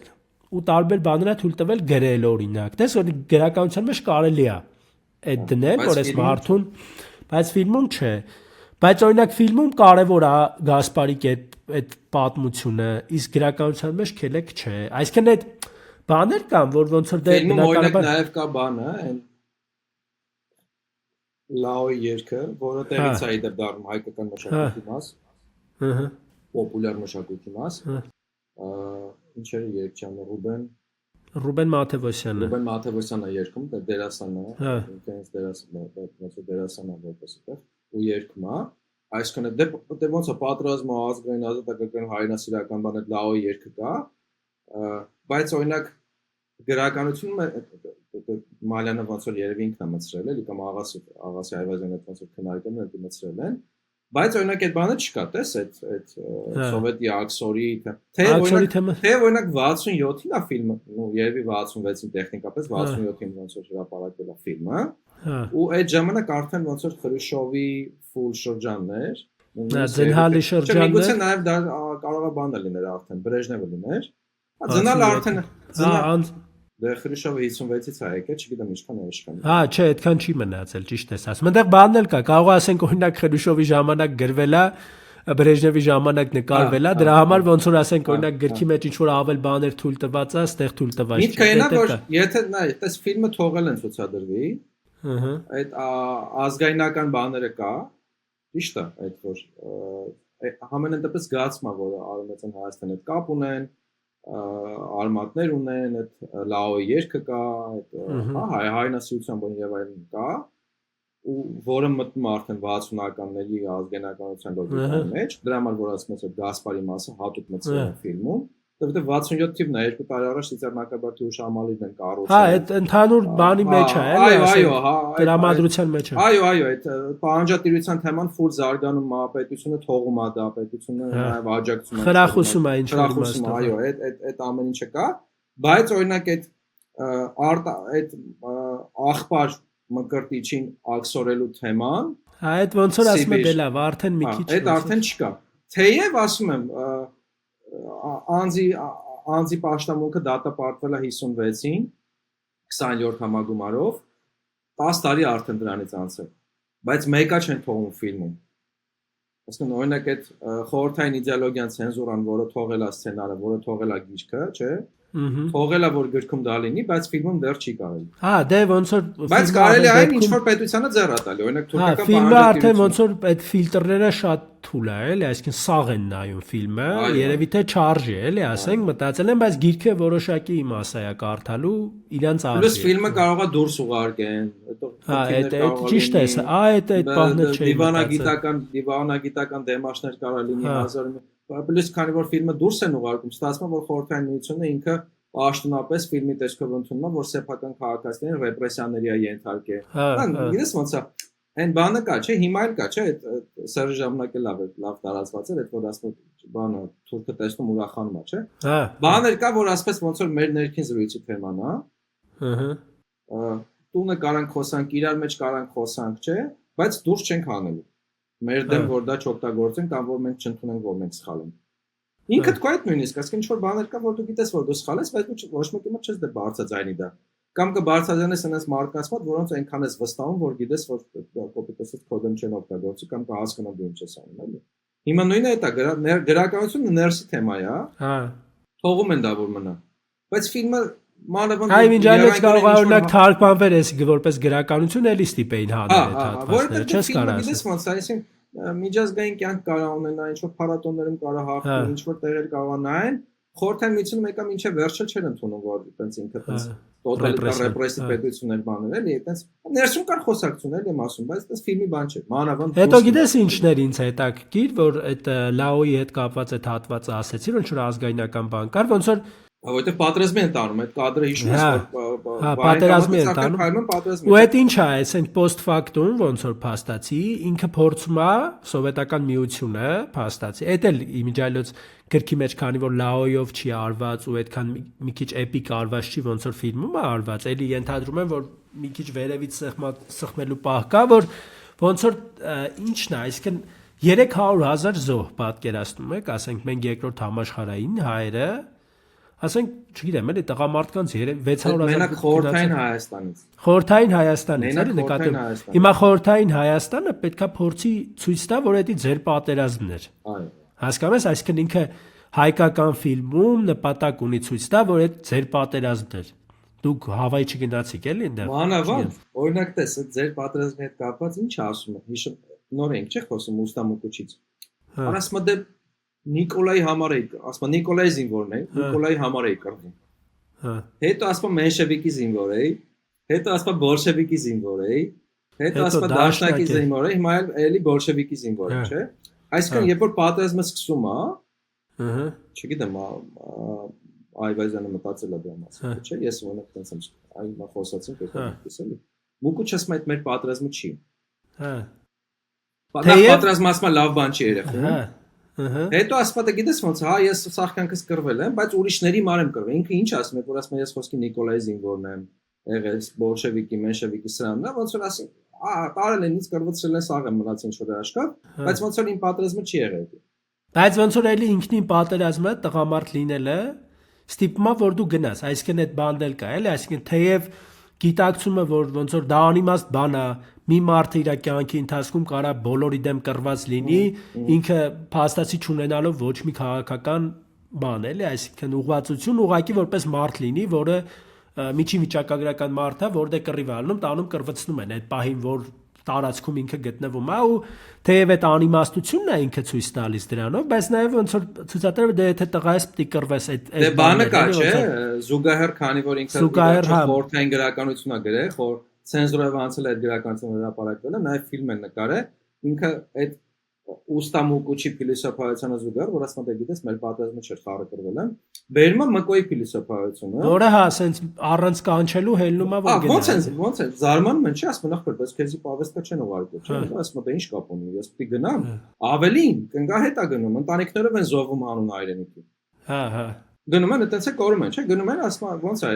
ու տարբեր բաներ է թույլ տվել գրել օրինակ դες որ գրականության մեջ կարելի է այդ դնել որ այս մարդուն բայց ֆիլմում չէ բայց օրինակ ֆիլմում կարևոր է Գասպարի այդ պատմությունը իսկ գրականության մեջ քելեք չէ այսինքն այդ բաներ կան որ ոնց որ դե բնականաբար նաև կա բանը այն Լաոյի երգը, որը տեղից է իդեպ դառնում հայկական մշակույթի մաս, պոպուլյար մշակույթի մաս, ինչ էր երգչանը Ռուբեն Մաթևոսյանը։ Ռուբեն Մաթևոսյանը երգում, դերասանը, ինքնից դերասանը որպես այդտեղ, ու երգում է, այսինքն դե ոնց է պատրաստում ազգային ազատագրական հայրենասիրական բան այդ Լաոյի երգը կա, բայց օրինակ գրականությունը Մալյանը ոնց որ երևի ինքն է մտցրել էլի կամ Աղասի Այվազյանը ոնց որ քննարկումն էլ մտցրել են բայց օրինակ այդ բանը չկա տես այդ սովետի աքսորի թե օրինակ 67-ին է ֆիլմը նո երևի 66-ին տեխնիկապես 67-ին ոնց որ հրապարակվել է ֆիլմը ու այդ ժամանակ արդեն ոնց որ Խրուշովի ֆուլ շրջաններ Ձենհալի շրջաններ միգուցե նաև դա կարող է բանը լիներ արդեն Բրեժնևը լիներ ձնալ արդեն Դե Խրուշովը 56-ից է եկել, չգիտեմ ինչքան է իշքան։ Հա, չէ, այդքան չի մնացել, ճիշտ ես ասում։ Այնտեղ բանն էլ կա, կարող ասենք օրինակ Խրուշովի ժամանակ գրվել է, Բրեժնևի ժամանակ նկարվել է, դրա համար ոնց որ ասենք օրինակ գրքի մեջ ինչ որ ավել բաներ թույլ տված է, այդտեղ թույլ տված չի։ Միտքը նա որ եթե նա այդպես ֆիլմը թողել են ցուցադրվի, այդ ազգայնական բաները կա, ճիշտ է, այդ որ համենայն դեպս զգացում է որ Արևմտյան Հայաստանը այդ կապ ունեն արմատներ ունեն, այդ Լաոյի երգը կա, այդ հայրենասիրության բան եւ այլն կա, ու որը մտնում արդեն 60-ականների ազգայնականության լոգիկայի մեջ, դրա համար որ ասում ես այդ Գասպարի մասը հատուկ մտցրել է ֆիլմում, որովհետեւ 67 թիվն է 2 տարի առաջ Սիծեռնակաբարդի հուշամալիրն են կառուցել։ Հա, այդ ընդհանուր բանի մեջ է, էլի, դրամատրության մեջ է։ Այո, այդ պահանջատիրության թեման ֆուլ զարգանում է, պետությունը թողում է դա, պետությունը նաև աջակցում է։ Խրախուսում է ինչ որ իմաստով։ Այո, այդ ամեն ինչը կա, բայց օրինակ այդ աղբար մկրտիչին աքսորելու թեման, հա, այդ ոնց որ ասում եմ, դե լավ, արդեն մի քիչ։ Այդ արդեն չկա։ Թեև ասում եմ, անձի պաշտամունքը դատապարտվել է 56-ին 27 համագումարով 10 տարի արդեն դրանից անցել բայց մեկա չեն թողում ֆիլմում ասեն օրինակ այդ խորհրդային իդեոլոգիան ցենզուրան որը թողել է սցենարը որը թողել է գիրքը չէ թողել է որ գրքում դա լինի բայց ֆիլմում դեռ չի կարելի հա դե ոնց որ բայց կարելի է այն ինչ որ պետությանը ձեռ տալի օրինակ թուրքական ֆիլմը արդեն ոնց որ այդ ֆիլտրները շատ թույլ է, էլի, այսինքն սաղ են նայում ֆիլմը, Այո, երևի թե չարժի է, էլի, ասենք, մտածել են, բայց գիրքը որոշակի իմաստ է կարդալու, իրանց Պլյուս արժի։ ֆիլմը կարող է դուրս ուղարկեն, հետո Հա, խնդիրներ այդ կարող ճիշտ է, լինի, այդ բաներ չէի մտածել։ դիվանագիտական դեմաշներ կարող լինի Հա։ հազար պլյուս քանի որ ֆիլմը դուրս են ուղարկում, ստացվում է որ խորհրդային միությունը ինքը պաշտոնապես ֆիլմի տեսքով ընդունում է, որ սեփական քաղաքացիներին ռեպրեսիաների է ենթարկել։ Հա, Գիտես ոնց է, այն բանը կա, չէ, հիմա էլ կա, չէ, այդ Սերժ ժամանակը լավ տարածված էր, այդ որ ասում բանը թուրքը տեսնում ուրախանում է, չէ։ Հա, Բաներ կա, որ ասպես ոնց որ մեր ներքին զրույցի թեման է, ըհը, տունը կարանք խոսանք, իրար մեջ կարանք խոսանք, չէ, բայց դուրս չենք հանելու։ Մեր դեմ որ դա չօգտագործեն կամ որ մենք չընդունենք որ մենք սխալ ենք։ Ինքդ քո այդ նույնիսկ, ասենք ինչ որ բաներ կա, որ դու գիտես որ դու սխալ ես, բայց դու ոչ մեկի մոտ չես դե բարձրացնի դա։ Կամ կբարձրացնես այնպես մարդկանց մոտ, որոնց այնքան ես վստահում, որ գիտես որ կոպիտեսից կոդն չեն օգտագործի կամ կհասկանան դու ինչ ես անում, էլի։ Հիմա նույնը է դա գրականությունը ներսի թեմա է, հա։ թողում են դա որ մնա։ Բայց ֆիլմը մանավանդ Այ ինչ այլոց կարող է օրինակ թարգմանվեր էս որպես գրականություն էլի ստիպեին հանել այդ հատվածները, չես կարող ասել։ Գիտես ոնց է, այսինքն միջազգային կյանք կարող ունենա, ինչ որ փառատոներում կարող հաղթի, ինչ որ տեղեր կարող նայեն, խորհրդային միությունը մեկը մինչև վերջը չեն ընդունում, որ այտենց ինքը այտենց տոտալիտար ռեպրեսիվ պետություններ բաներ էլի, այտենց ներսում կար խոսակցություն էլի եմ ասում, բայց այտենց ֆիլմի բան չէ, մանավանդ։ Հետո գիտես ինչներ ինձ հետաքրքիր, որ այդ Լաոյի հետ կապված այդ հատվածը ասեցի, որ ինչ որ ազգայնական բան կար, ոնց որ Որովհետև պատերազմի են տանում, այդ կադրը հիշում ես, հա, պատերազմի են տանում։ Ու այդ ինչ է, այսինքն post factum ոնց որ փաստացի, ինքը փորձում է սովետական միությունը փաստացի։ Այդ էլ իմիջիայլոց գրքի մեջ, քանի որ Լաոյով չի արված ու այդքան մի քիչ էպիկ արված չի, ոնց որ ֆիլմում է արված, էլի ենթադրում եմ, որ մի քիչ վերևից սխմելու պահ կա, որ ոնց որ ինչն է, այսինքն 300,000 զոհ պատկերացնում եք, ասենք մենք երկրորդ համաշխարհային հայերը ասենք, չգիտեմ, էլի տղամարդկանց 600,000 մենակ խորհրդային Հայաստանից։ Խորհրդային Հայաստանից, էլի նկատում։ Հիմա խորհրդային Հայաստանը պետքա փորձի ցույց տա, որ դա ձեր պատերազմն էր։ Այո։ Հասկանում ես, այսինքն ինքը հայկական ֆիլմում նպատակ ունի ցույց տա, որ դա ձեր պատերազմն էր։ Դուք Հավայի չգնացիք էլի այնտեղ։ Մանավանդ, օրինակ տես, ձեր պատերազմի հետ կապված ինչ ասում է։ Հիշում նոր ենք, չէ՞ խոսում Ուստամուկուչից։ Ասում է Նիկոլայի համար էի, ասում եմ Նիկոլայի զինվորն է, Նիկոլայի համար էի կռվում։ Հա։ Հետո ասում եմ մենշևիկի զինվոր էի, հետո ասում եմ բոլշևիկի զինվոր էի, հետո ասում եմ դաշնակի զինվոր էի, հիմա էլի բոլշևիկի զինվոր եմ, չէ՞։ Այսինքն երբ որ պատերազմը սկսում է, ըհը, չգիտեմ, Այվազյանը մտածել է դրա մասին, չէ՞, ես ունեմ այդպես եմ, այ նա խոսացինք այդպես էլի։ Մուկուչը ասում է այդ մեր պատերազմը չի։ Հա։ Պատերազմը ասում է լավ բան չի երևում։ Հա։ Հետո ասում է գիտես ոնց, հա ես սախքանքս կռվել եմ, բայց ուրիշների մար եմ կռվել։ Ինքը ինչ ասում է, որ ասում է ես խոսքի Նիկոլայի զինվորն եմ, եղել բոլշևիկի, մենշևիկի սրանն է, ոնց որ ասի, տարել են ինձ կռվեցրել են սաղ եմ մնաց ինչ որ հաշկավ, բայց ոնց որ իմ պատերազմը չի եղել։ Բայց ոնց որ էլի ինքնին պատերազմը տղամարդ լինելը ստիպում է որ դու գնաս, այսինքն այդ բանն էլ կա, էլի, այսինքն թեև գիտակցումը որ ոնց որ դա անիմաստ բան է, մի մարդը իր կյանքի ընթացքում կարա բոլորի դեմ կռված լինի, ինքը փաստացի չունենալով ոչ մի քաղաքական բան էլի, այսինքն ուղղվածություն ուղղակի որպես մարդ լինի, որը միջին վիճակագրական մարդ է, որտեղ կռիվ անում, տանում կռվցնում են այդ պահին, որ տարածքում ինքը գտնվում է ու թեև այդ անիմաստությունն է ինքը ցույց տալիս դրանով, բայց նաև ոնց որ ցույցատերը դե եթե տղա ես պիտի կռվես այդ բանը կա, չէ, զուգահեռ քանի որ ինքը խորհրդային գրականություն է գրել, որ ցենզուրով անցել այդ գրականությունը հրապարակվել է, նաև ֆիլմ են նկարել, ինքը այդ Ուստամուկուչի փիլիսոփայությանը զուգահեռ, որ ասում է գիտես մեր պատերազմը չէր խառը կրվել են, բերում է Մկոյի փիլիսոփայությունը, որը հա, ասենց առանց կանչելու հելնում է որ գնա։ Ոնց է, զարմանում են, չէ, ասում նախ բայց քեզի պավեստը չեն ուղարկել, չէ՞, ասում է ինչ կապ ունի, ես պիտի գնամ, ավելին, կնգա հետ է գնում, ընտանիքներով են զոհվում անուն հայրենիքի։ Հա, հա։ Գնում են, այտենց է կորում են, չէ՞, գնում են, ասում է ոնց է,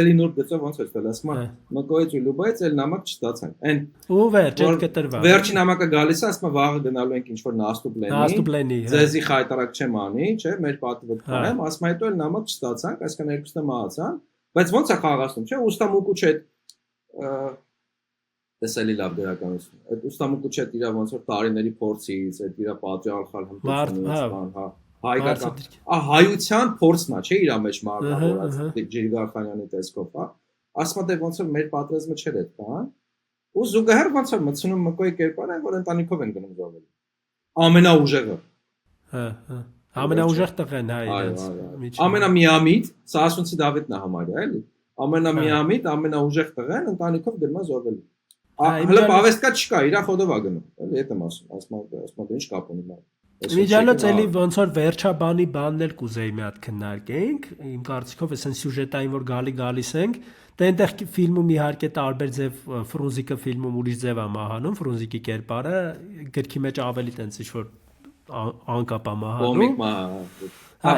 էլի նոր գծով ոնց է ստել, ասում է Մկոյից ու Լուբայից էլ նամակ չստացան։ Այն ու վերջ այդ կտրվա։ Վերջին նամակը գալիս է, ասում է վաղը գնալու ենք ինչ-որ Նաստուպլենի։ Ձեզի խայտարակ չեմ անի, չէ՞, մեր պատվը կայեմ, ասում է հետո էլ նամակ չստացանք, այսքան երկուսը մահացան, բայց ոնց է խաղացնում, չէ՞, Ուստամուկուչը տեսելի լավ գրականություն։ Այդ Ուստամուկուչը իր ոնց որ տարիների փորձից, այդ իր պատժալխալ հմտությունից, հա հայկական հայության փորձն է, չէ՞ իր մեջ մարտավորած Ջիգարխանյանի տեսքով, հա։ Ասում է ոնց որ մեր պատերազմը չէր այդ բան։ Ու զուգահեռ ոնց որ մտցնում Մկոյի կերպարը, որ ընտանիքով են գնում զոհվել։ ամենաուժեղը։ Հա, հա։ Ամենաուժեղ տղեն հա Այո, իրենց այո։ միջին։ Ամենամիամիտ, սա ասունցի Դավիթն է համարյա, էլի։ Ամենամիամիտ, ամենաուժեղ տղեն ընտանիքով գնում է զոհվելու։ Հələ պավեստկա չկա, իրա խոդով է գնում, էլի էդ եմ ասում, դու ինչ կապ ունի։ Միջալոց էլի ոնց որ վերջաբանի բանն էլ կուզեի մի հատ քննարկենք, իմ կարծիքով էսեն սյուժետային որ գալիս ենք, դե այնտեղ ֆիլմում իհարկե տարբեր ձև Ֆրունզիկը ֆիլմում ուրիշ ձև է մահանում, Ֆրունզիկի կերպարը գրքի մեջ ավելի տենց ինչ որ անկապ է մահանում։ Կոմիկ մահ։ Հա,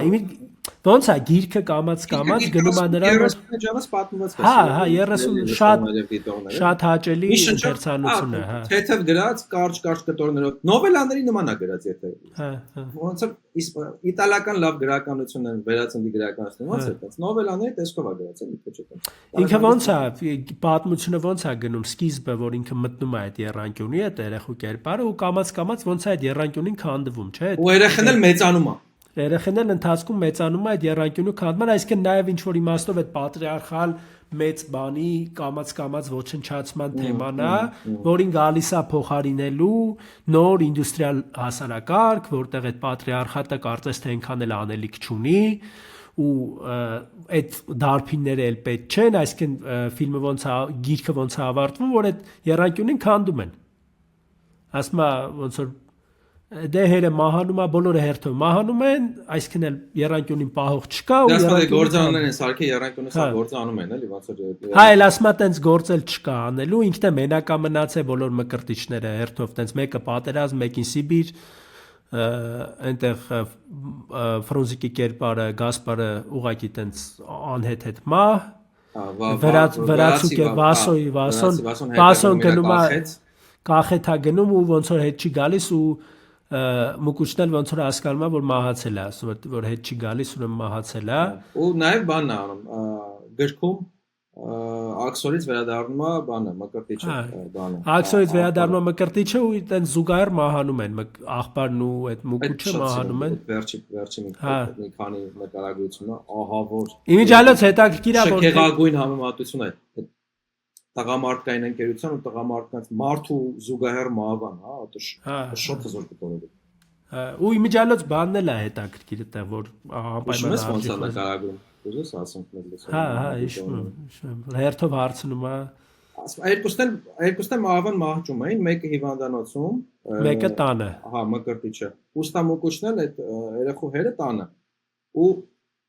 ոնց է գիրքը կամած գնում է նրան 30 ժամից պատմված է։ Հա, 30 շատ հաճելի ընթերցանություն է, հա։ Թեթև գրած, կարճ կտորներով, նովելաների նման է գրած եթե։ Հա։ Ոնց որ իտալական լավ գրականություն են, վերածնդի գրականություն, ոնց է դա։ Նովելաների տեսքով է գրած, էլի թե չէ։ Ինքը ոնց է, պատմությունը ոնց է գնում, սկիզբը, որ ինքը մտնում է այդ երանկյունի, այդ երախու կերպարը ու կամած ոնց է այդ երանկյունին քանդվում, չէ՞։ Ու երեխան էլ մեծանում է։ Երեխան էլ ընթացքում մեծանում է այդ երանկյունու քանդման, այսինքն նաև ինչ որ իմաստով այդ պատրիարխալ մեծ բանի կամած ոչնչացման թեման է, որին գալիս է փոխարինելու նոր ինդուստրիալ հասարակարգ, որտեղ այդ պատրիարխատը կարծես թե այնքան էլ անելիք չունի ու այդ դարբինները էլ պետք չեն, այսինքն ֆիլմը գիրքը ոնց է ավարտվում, որ այդ երանկյունին քանդում են։ Ասում է ոնց որ դե հերը մահանում է, բոլորը հերթով մահանում են, այսինքն էլ երանկյունին պահող չկա ու երանկյունին գործանուններ են սարքի երանկյունը սա գործանում են, էլի ոնց որ Հա, էլ ասում է տենց գործել չկա անելու, ինքն է մենակա մնացել բոլոր մկրտիչները հերթով տենց մեկը պատերազմ, մեկին Սիբիր, այնտեղ Ֆրունզիկի կերպարը, Գասպարը ուղակի տենց անհետ մահ, վրացուկ է Վասոն գնում է կախեթա գնում ու ոնց որ հետ չի գալիս ու մուկուչն էլ ոնց որ հասկանում է որ մահացել է, ասում է որ հետ չի գալիս ուրեմն մահացել է։ Ու նաև բանն է անում, գրքում աքսորից վերադառնում է բանը, մկրտիչը բանը։ Աքսորից վերադառնում է մկրտիչը ու այդտեն զուգահեռ մահանում են աղբարն ու այդ մուկուչը մահանում են։ Վերջի մի քանի նկարագրությունը, ահա որ։ Իմիջիալոց հետաքրքիր է որ շքեղագույն համեմատություն է տղամարդկային ընկերության ու տղամարդկանց մարդու զուգահեռ մահվան, հա, շատ հզոր կտորել։ Ու իմիջիալոց բանն էլ է հետաքրքիր այդտեղ որ անպայման ոնց է նկարագրում, ուզես ասենք մեզ։ Հա, հիշում եմ, հերթով հարցնում է։ Երկուսն մահվան մահճում էին, մեկը հիվանդանոցում, մեկը տանը։ Հա, մկրտիչը։ Ուստամուկուչն էլ այդ երախու հերը տանը։ Ու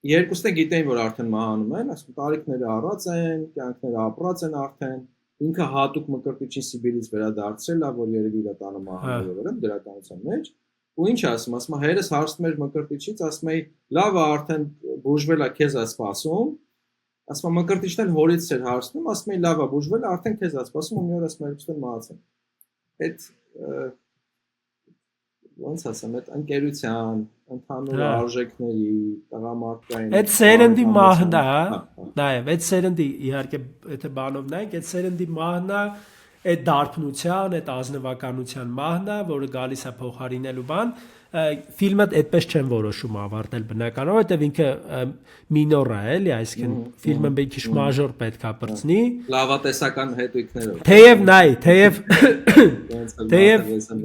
երկուսն գիտեին որ արդեն մահանում են, ասում տարիքները առած են, կյանքները ապրած են արդեն, ինքը հատուկ մկրտիչին Սիբիրից վերադարձրել է, որ երևի իր տանը մահանում է դրականության մեջ, ու ինչ ասում, ասում հայրս հարցնում էր մկրտիչից, ասում էի, լավ է արդեն բուժվել է, քեզ է սպասում, ասում մկրտիչն էլ հորից էր հարցնում, ասում էի, լավ է բուժվել է, արդեն քեզ է սպասում, ու մի օր ասում երկուսն մահացան։ Այդ ոնց ասեմ, այդ ընկերության, ընդհանուր արժեքների, տղամարդկային այդ սերնդի մահն է, նաև այդ սերնդի իհարկե եթե բանով նայենք, այդ սերնդի մահն է, այդ դարբնության, այդ ազնվականության մահն է, որը գալիս է փոխարինելու բան, ֆիլմը այդպես չեն որոշում ավարտել բնականաբար, որովհետև ինքը մինոր է, էլի, այսինքն ֆիլմը մի քիչ մաժոր պետք է բրցնի։ Լավատեսական հետույքներով։ Թեև նայ, թեև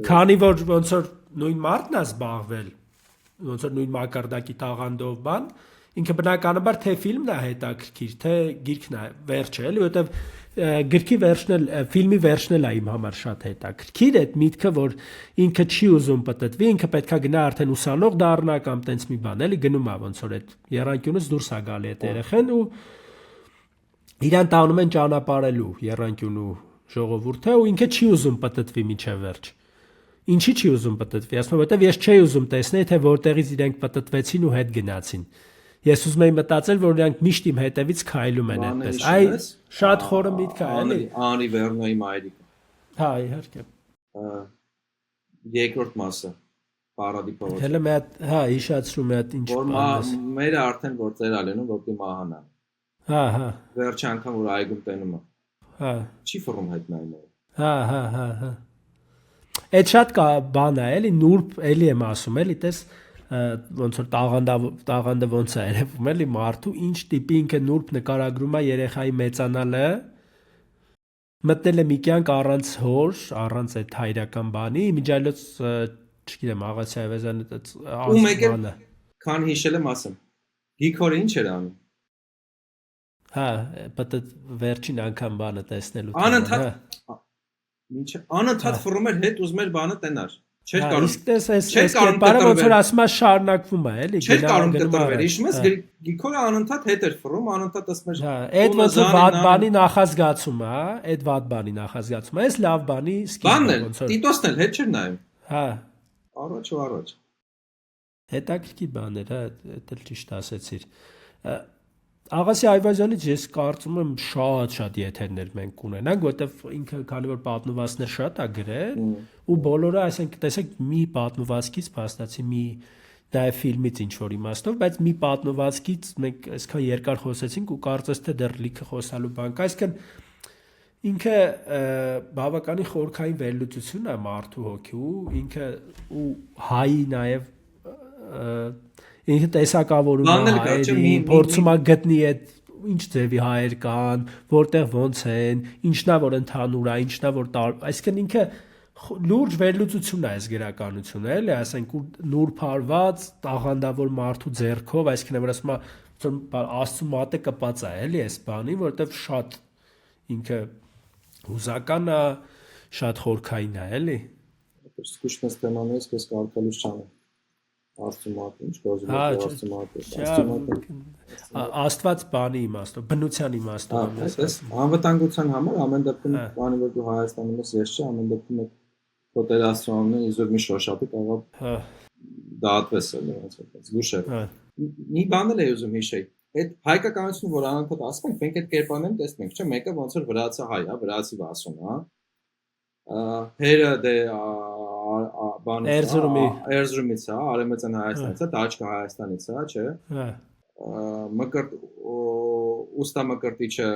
քանի որ ոնց որ նույն մարդն է զբաղվել, ոնց որ նույն մակարդակի տաղանդով բան, ինքը բնականաբար թե ֆիլմն է հետաքրքիր, թե գիրքն է վերջը, էլի, որովհետև գրքի վերջն էլ ֆիլմի վերջն էլ է իմ համար շատ հետաքրքիր, այդ միտքը, որ ինքը չի ուզում պատտվի, ինքը պետքա գնա արդեն ուսանող դառնա կամ տենց մի բան, էլի գնում է ոնց որ այդ երանկյունից դուրս է գալի այդ երեխեն ու իրան տանում են ճանապարհելու երանկյունու ժողովուրդը ու ինքը չի ուզում պատտվի միջև վերջ։ Ինչի չի ուզում պատտվի, ասում եմ, որտեվ ես չէի ուզում տեսնել, թե որտեղից իրենք պատտվեցին ու հետ գնացին։ Ես ուզում եմ մտածել, որ նրանք միշտ իմ հետևից քայլում են այդպես։ Այ շատ խորը միտք է, էլի։ Անի Վերնոյի մայրիկը։ Հա, իհարկե։ Երկրորդ մասը, Պարադի փողոցը։ Հələ մի հատ, հա, հիշացրում եմ այդ ինչ բանս։ Որ մերը արդեն որ ծեր ալենում, որտի մահանա։ Հա, հա։ Վերջ անգամ որ այգում տենում է։ Հա։ Չի ֆորում հետ նայում։ Հա։ Այդ շատ բան է, էլի, նուրբ, էլի եմ ասում, էլի, տես ոնց որ տաղանդը ոնց է երևում, էլի, մարդու ինչ տիպի ինքը նուրբ նկարագրում է երեխայի մեծանալը, մտնել է մի կյանք առանց հոր, առանց այդ հայրական բանի, իմիջիալոց չգիտեմ, Աղասի Այվազյանը Ու մեկը քան հիշել եմ ասեմ։ Գիքորը ինչ էր անում։ Հա, բայց վերջին անգամ բանը տեսնելու Անընդհատ ֆռում էր հետ ուզում էր բանը տենար։ Չէր կարող։ Իսկ տես այս կերպարը ոնց որ ասում է շարունակվում է, էլի։ Չէր կարող կտրվել։ Հիշում ես Գիքորը անընդհատ հետ էր ֆռում, անընդհատ ասում էր։ Հա, այդ ոնց որ վատ բանի նախազգացում է, այդ վատ բանի նախազգացում է, այս լավ բանի սկիզբը ոնց որ։ Տիտոսն էլ հետ չէր նայում։ Հա։ Առաջ ու առաջ։ Հետաքրքիր բաներ, հա, դա էլ ճիշտ ասեցիր։ Աղասի Այվազյանից ես կարծում եմ շատ եթերներ մենք ունենանք, որովհետև ինքը քանի որ պատմվածքներ շատ է գրել ու բոլորը, այսինքն տեսեք մի պատմվածքից փաստացի մի դա է ֆիլմից ինչ որ իմաստով, բայց մի պատմվածքից մենք այսքան երկար խոսեցինք ու կարծես թե դեռ լիքը խոսալու բան կա, այսինքն ինքը բավականին խորքային վերլուծություն է մարդու հոգու, ինքը ու հայի նաև ինքը տեսակավորում է հայերին, փորձում է գտնի այդ ինչ ձևի հայեր կան, որտեղ ոնց են, ինչն է որ ընդհանուր է, ինչն է որ այսինքն ինքը լուրջ վերլուծություն է այս գրականությունը, էլի, ասենք ու նուրբ արված տաղանդավոր մարդու ձեռքով, այսինքն որ ասում է Աստծո մատը կպած է, էլի, այս բանին, որտեղ շատ ինքը հուզական է, շատ խորքային է, էլի։ Սկսում ես թեմաներից քեզ կարդալուց չանեմ։ Աստծո մատը, ինչ գործում է Աստծո մատը։ Աստված բանի իմաստով, բնության իմաստով։ Այսպես անվտանգության համար ամեն դեպքում, քանի որ դու Հայաստանում ես, ես չէ, ամեն դեպքում ֆոտոդաստրոնն իզուր մի շոշափի կարող դատվես էլ ոնց որ զուշեր։ Մի բան էլ էի ուզում հիշեի։ Այդ հայկականությունը, որ անընդհատ ասում ենք, մենք այդ կերպարներն տեսնում ենք, չէ՞, մեկը ոնց որ վրացը հայ է, վրացի Վասուն, հա։ Հերը դե Էրզրումից է, Արևմտյան Հայաստանից է, Տաճկա Հայաստանից է, չէ։ Մկրտ ուստա մկրտիչը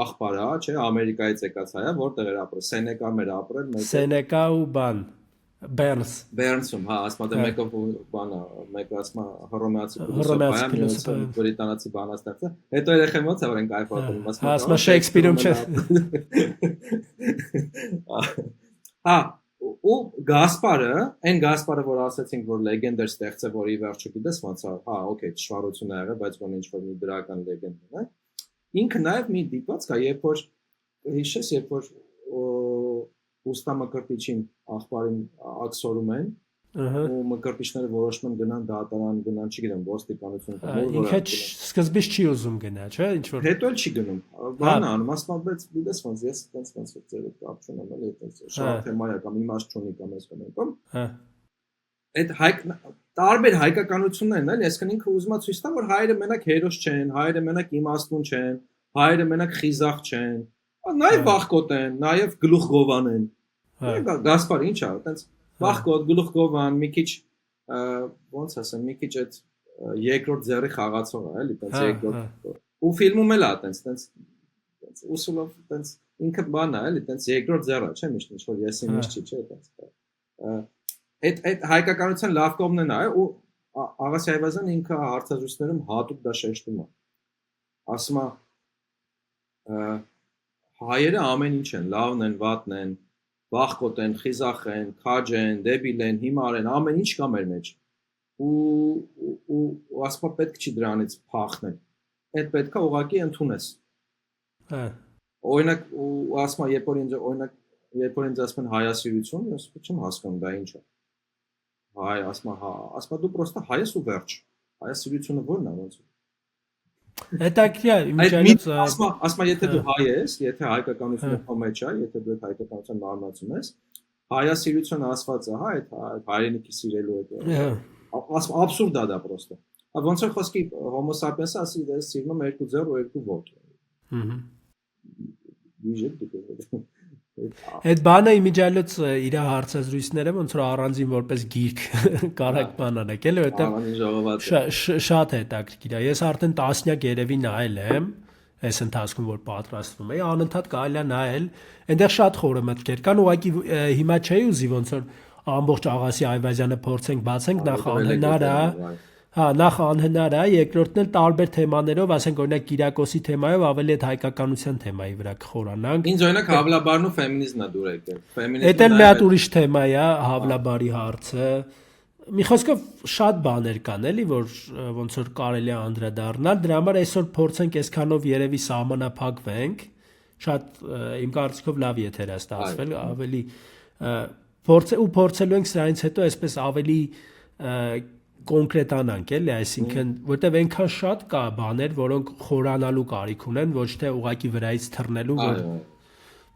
աղբար է, չէ, Ամերիկայից եկած հայ է, որտեղ էր ապրել, Սենեկայում էր ապրել, Սենեկա ու բան Բերնսում, հա, ասում եմ մեկը բանը, մեկը ասում հռոմեացի ֆիլոսոֆ է, բրիտանացի բանաստեղծ է։ Հետո երեխեն ոնց է որ են կայֆատում, ասում եմ Շեքսպիրում չէ։ Հա, ու Գասպարը, այն Գասպարը, որ ասացինք, որ լեգենդ էր ստեղծել, որ ի վերջո գիտես ոնց է, հա, օքեյ, ճշմարություն է եղել, բայց ոնց ինչ-որ մի դրական լեգենդ է։ Ինքը նաև մի դիպած կա, երբ որ հիշես, երբ որ ուստա մկրտիչին աղբարին ակսորում են, ու մկրտիչները որոշում են գնան դատարան, գնան, չգիտեմ, ոստիկանություն կամ ինքը սկզբից չի ուզում գնա, չէ՞, ինչ որ հետո էլ չի գնում։ Բան անում, ասում բայց գիտես ոնց ես ոնց ձերով կապ չունեմ, էլի այդպես շատ թեմա է կամ իմաստ չունի կամ ես կոմենտում։ Հա։ Այդ տարբեր հայկականություններն էլ, այսինքն ինքը ուզում է ցույց տա, որ հայերը մենակ հերոս չեն, հայերը մենակ իմաստուն չեն, հայերը մենակ խիզախ չեն, նաև վախկոտ են, նաև գլուխգովան են։ Գասպար ինչ է, այտենց վախկոտ, գլուխգովան, մի քիչ ոնց ասեմ, մի քիչ այդ երկրորդ ձեռի խաղացող է, էլի, այտենց երկրորդ։ Ու ֆիլմում էլ է այտենց ուսուլով այտենց ինքը բան է, էլի, այտենց երկրորդ ձեռը, չէ՞, միշտ ինչ որ եսի միշտ չի, չէ՞, այտենց։ Այդ հայկականության լավ կողմն է, ու Աղասի Այվազյանը ինքը հարցազրույցներում հատուկ դա շեշտում է։ Ասում է հայերը ամեն ինչ են, լավն են, վատն են, վախկոտ են, խիզախ են, քաջ են, դեբիլ են, հիմար են, ամեն ինչ կա մեր մեջ։ Ու ասում է պետք չի դրանից փախնել։ Այդ պետքա ուղղակի ընդունես։ Հա։ Օրինակ ու ասում է երբ որ ինձ ասում են հայասիրություն, ես չեմ հասկանում դա ինչ է։ Հայ, ասում է դու պրոստը հայ ես ու վերջ։ Հայասիրությունը ո՞րն է ոնց։ Հետաքրքիր իմիջիայլոց ասում եթե դու հայ ես, եթե հայկականությունը քո մեջ է, եթե դու հայկականության մարմնացում ես, հայասիրությունը ասված է, հա, այդ հայրենիքի սիրելու հետ։ Ասում աբսուրդ է դա պրոստը։ Ոնց որ խոսքի Homo sapiens-ը ասի դες սիրում եմ 2 ձեռ ու 2 ոտք։ Դիժետ Այդ բանը իմիջիայլոց իր հարցազրույցները ոնց որ առանձին որպես գիրք կարակ բան անեք, էլի, որտեղ շատ հետաքրքիր է։ Ես արդեն տասնյակ երևի նայել եմ այս ընթացքում, որ պատրաստվում էի, անընդհատ կարելի է նայել, այնտեղ շատ խորը մտքեր կան, ուղղակի հիմա չէի ուզի ոնց որ ամբողջ Աղասի Այվազյանը փորձենք բացենք, նախ անհնար է, Հա, նախ անհնար է, երկրորդն էլ տարբեր թեմաներով, ասենք օրինակ Կիրակոսի թեմայով ավելի այդ հայկականության թեմայի վրա կխորանանք։ Ինձ օրինակ հավլաբարն ու ֆեմինիզմն է դուր եկել։ Էդ էլ մի հատ ուրիշ թեմա է, հավլաբարի հարցը։ Մի խոսքով շատ բաներ կան էլի, որ ոնց որ կարելի է անդրադառնալ, դրա համար այսօր փորձենք այսքանով երևի սահմանափակվենք, շատ իմ կարծիքով լավ եթեր է ստացվել, ավելի փորձելու ենք սրանից հետո այսպես ավելի կոնկրետանանք էլի, այսինքն որտեվ այնքան շատ կա բաներ, որոնք խորանալու կարիք ունեն, ոչ թե ուղակի վրայից թռնելու,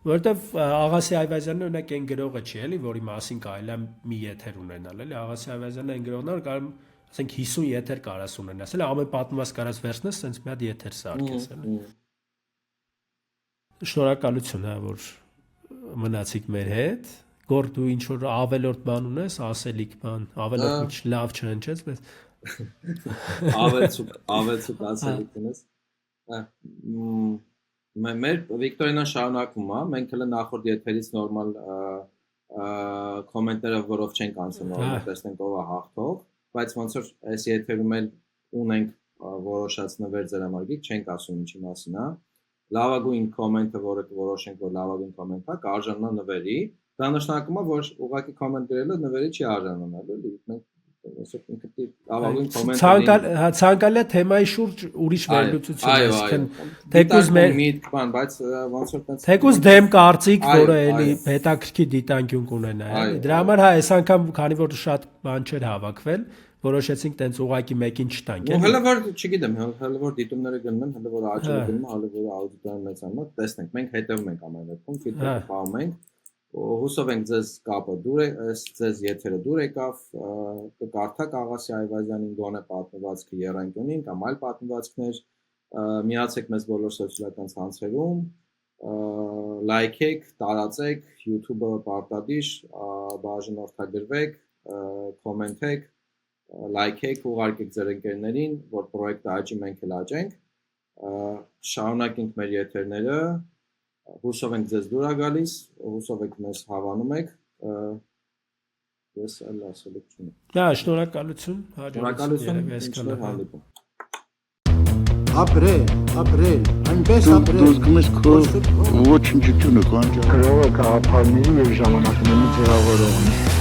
որտեվ Աղասի Այվազյանը օրինակ այն գրողը չի էլի, որի մասին կարելի է մի եթեր ունենալ, էլի Աղասի Այվազյանը այն գրողն է, որ կարող ասենք 50 եթեր կարաս ունենաս, էլի ամեն պատմված կարաս վերցնես, sense մի հատ եթեր սարքես, էլի։ Շնորհակալություն, հա, որ մնացիք մեր հետ։ Գոր դու ինչ որ ավելորդ բան ունես, ասելիք բան, ավելորդ ինչ լավ չհնչեց, բայց ավելցուկ ասելիք ունես։ Մեր Վիկտորինան շարունակում է, մենք հենց նախորդ եթերից նորմալ կոմենտները, որով չենք անցնում, տեսնենք ով է հաղթող, բայց ոնց որ այս եթերում էլ ունենք որոշած նվեր ձեռամարգիկ, չենք ասում ինչի մասին է։ Լավագույն կոմենտը, որը կորոշենք, որ լավագույն կոմենտ է, կարժանանա նվերի։ Դա նշանակում է, որ ուղղակի կոմենտ գրելը նվերի չի արժանանալու, էլի մենք ցանկալի է թեմայի շուրջ ուրիշ վերլուծություն, այսինքն թեկուզ մեր միտք բան, բայց ոնց որ տենց թեկուզ դեմ կարծիք, որը էլի հետաքրքիր դիտանկյուն կունենա, էլի։ Դրա համար հա, այս անգամ քանի որ շատ բան չէր հավաքվել, որոշեցինք տենց ուղակի մեկին չտանք, էլի։ Հələ որ, չգիտեմ, հələ որ դիտումները գնում են, հələ որ աճը գնում, հələ որ աուդիտորը մեծանում, տեսնենք, մենք հետևում ենք ամեն դեպքում, ֆիդբեքը պահում ենք։ Հուսով ենք ձեզ կապը դուր է, ձեզ եթերը դուր եկավ, կկարդաք Աղասի Այվազյանին գոնե պատմվածքը եռանկյունին կամ այլ պատմվածքներ, միացեք մեզ բոլոր սոցիալական ցանցերում, լայքեք, տարածեք, YouTube-ը պարտադիր, բաժանորդագրվեք, կոմենտեք, լայքեք, ուղարկեք ձեր ընկերներին, որ պրոյեկտը աճի, մենք էլ աճենք, շարունակենք մեր եթերները, հուսով ենք ձեզ դուր ա գալիս, հուսով եք մեզ հավանում եք, ես էլ ասելիք չունեմ։ Դա շնորհակալություն, շնորհակալություն, ինչներ հանդիպում։ Ապրել, այնպես ապրել։ Դու գնես քո ոչնչությունը կանջա։ Գրողը գաղափարների եւ ժամանակների ձևավորողն է։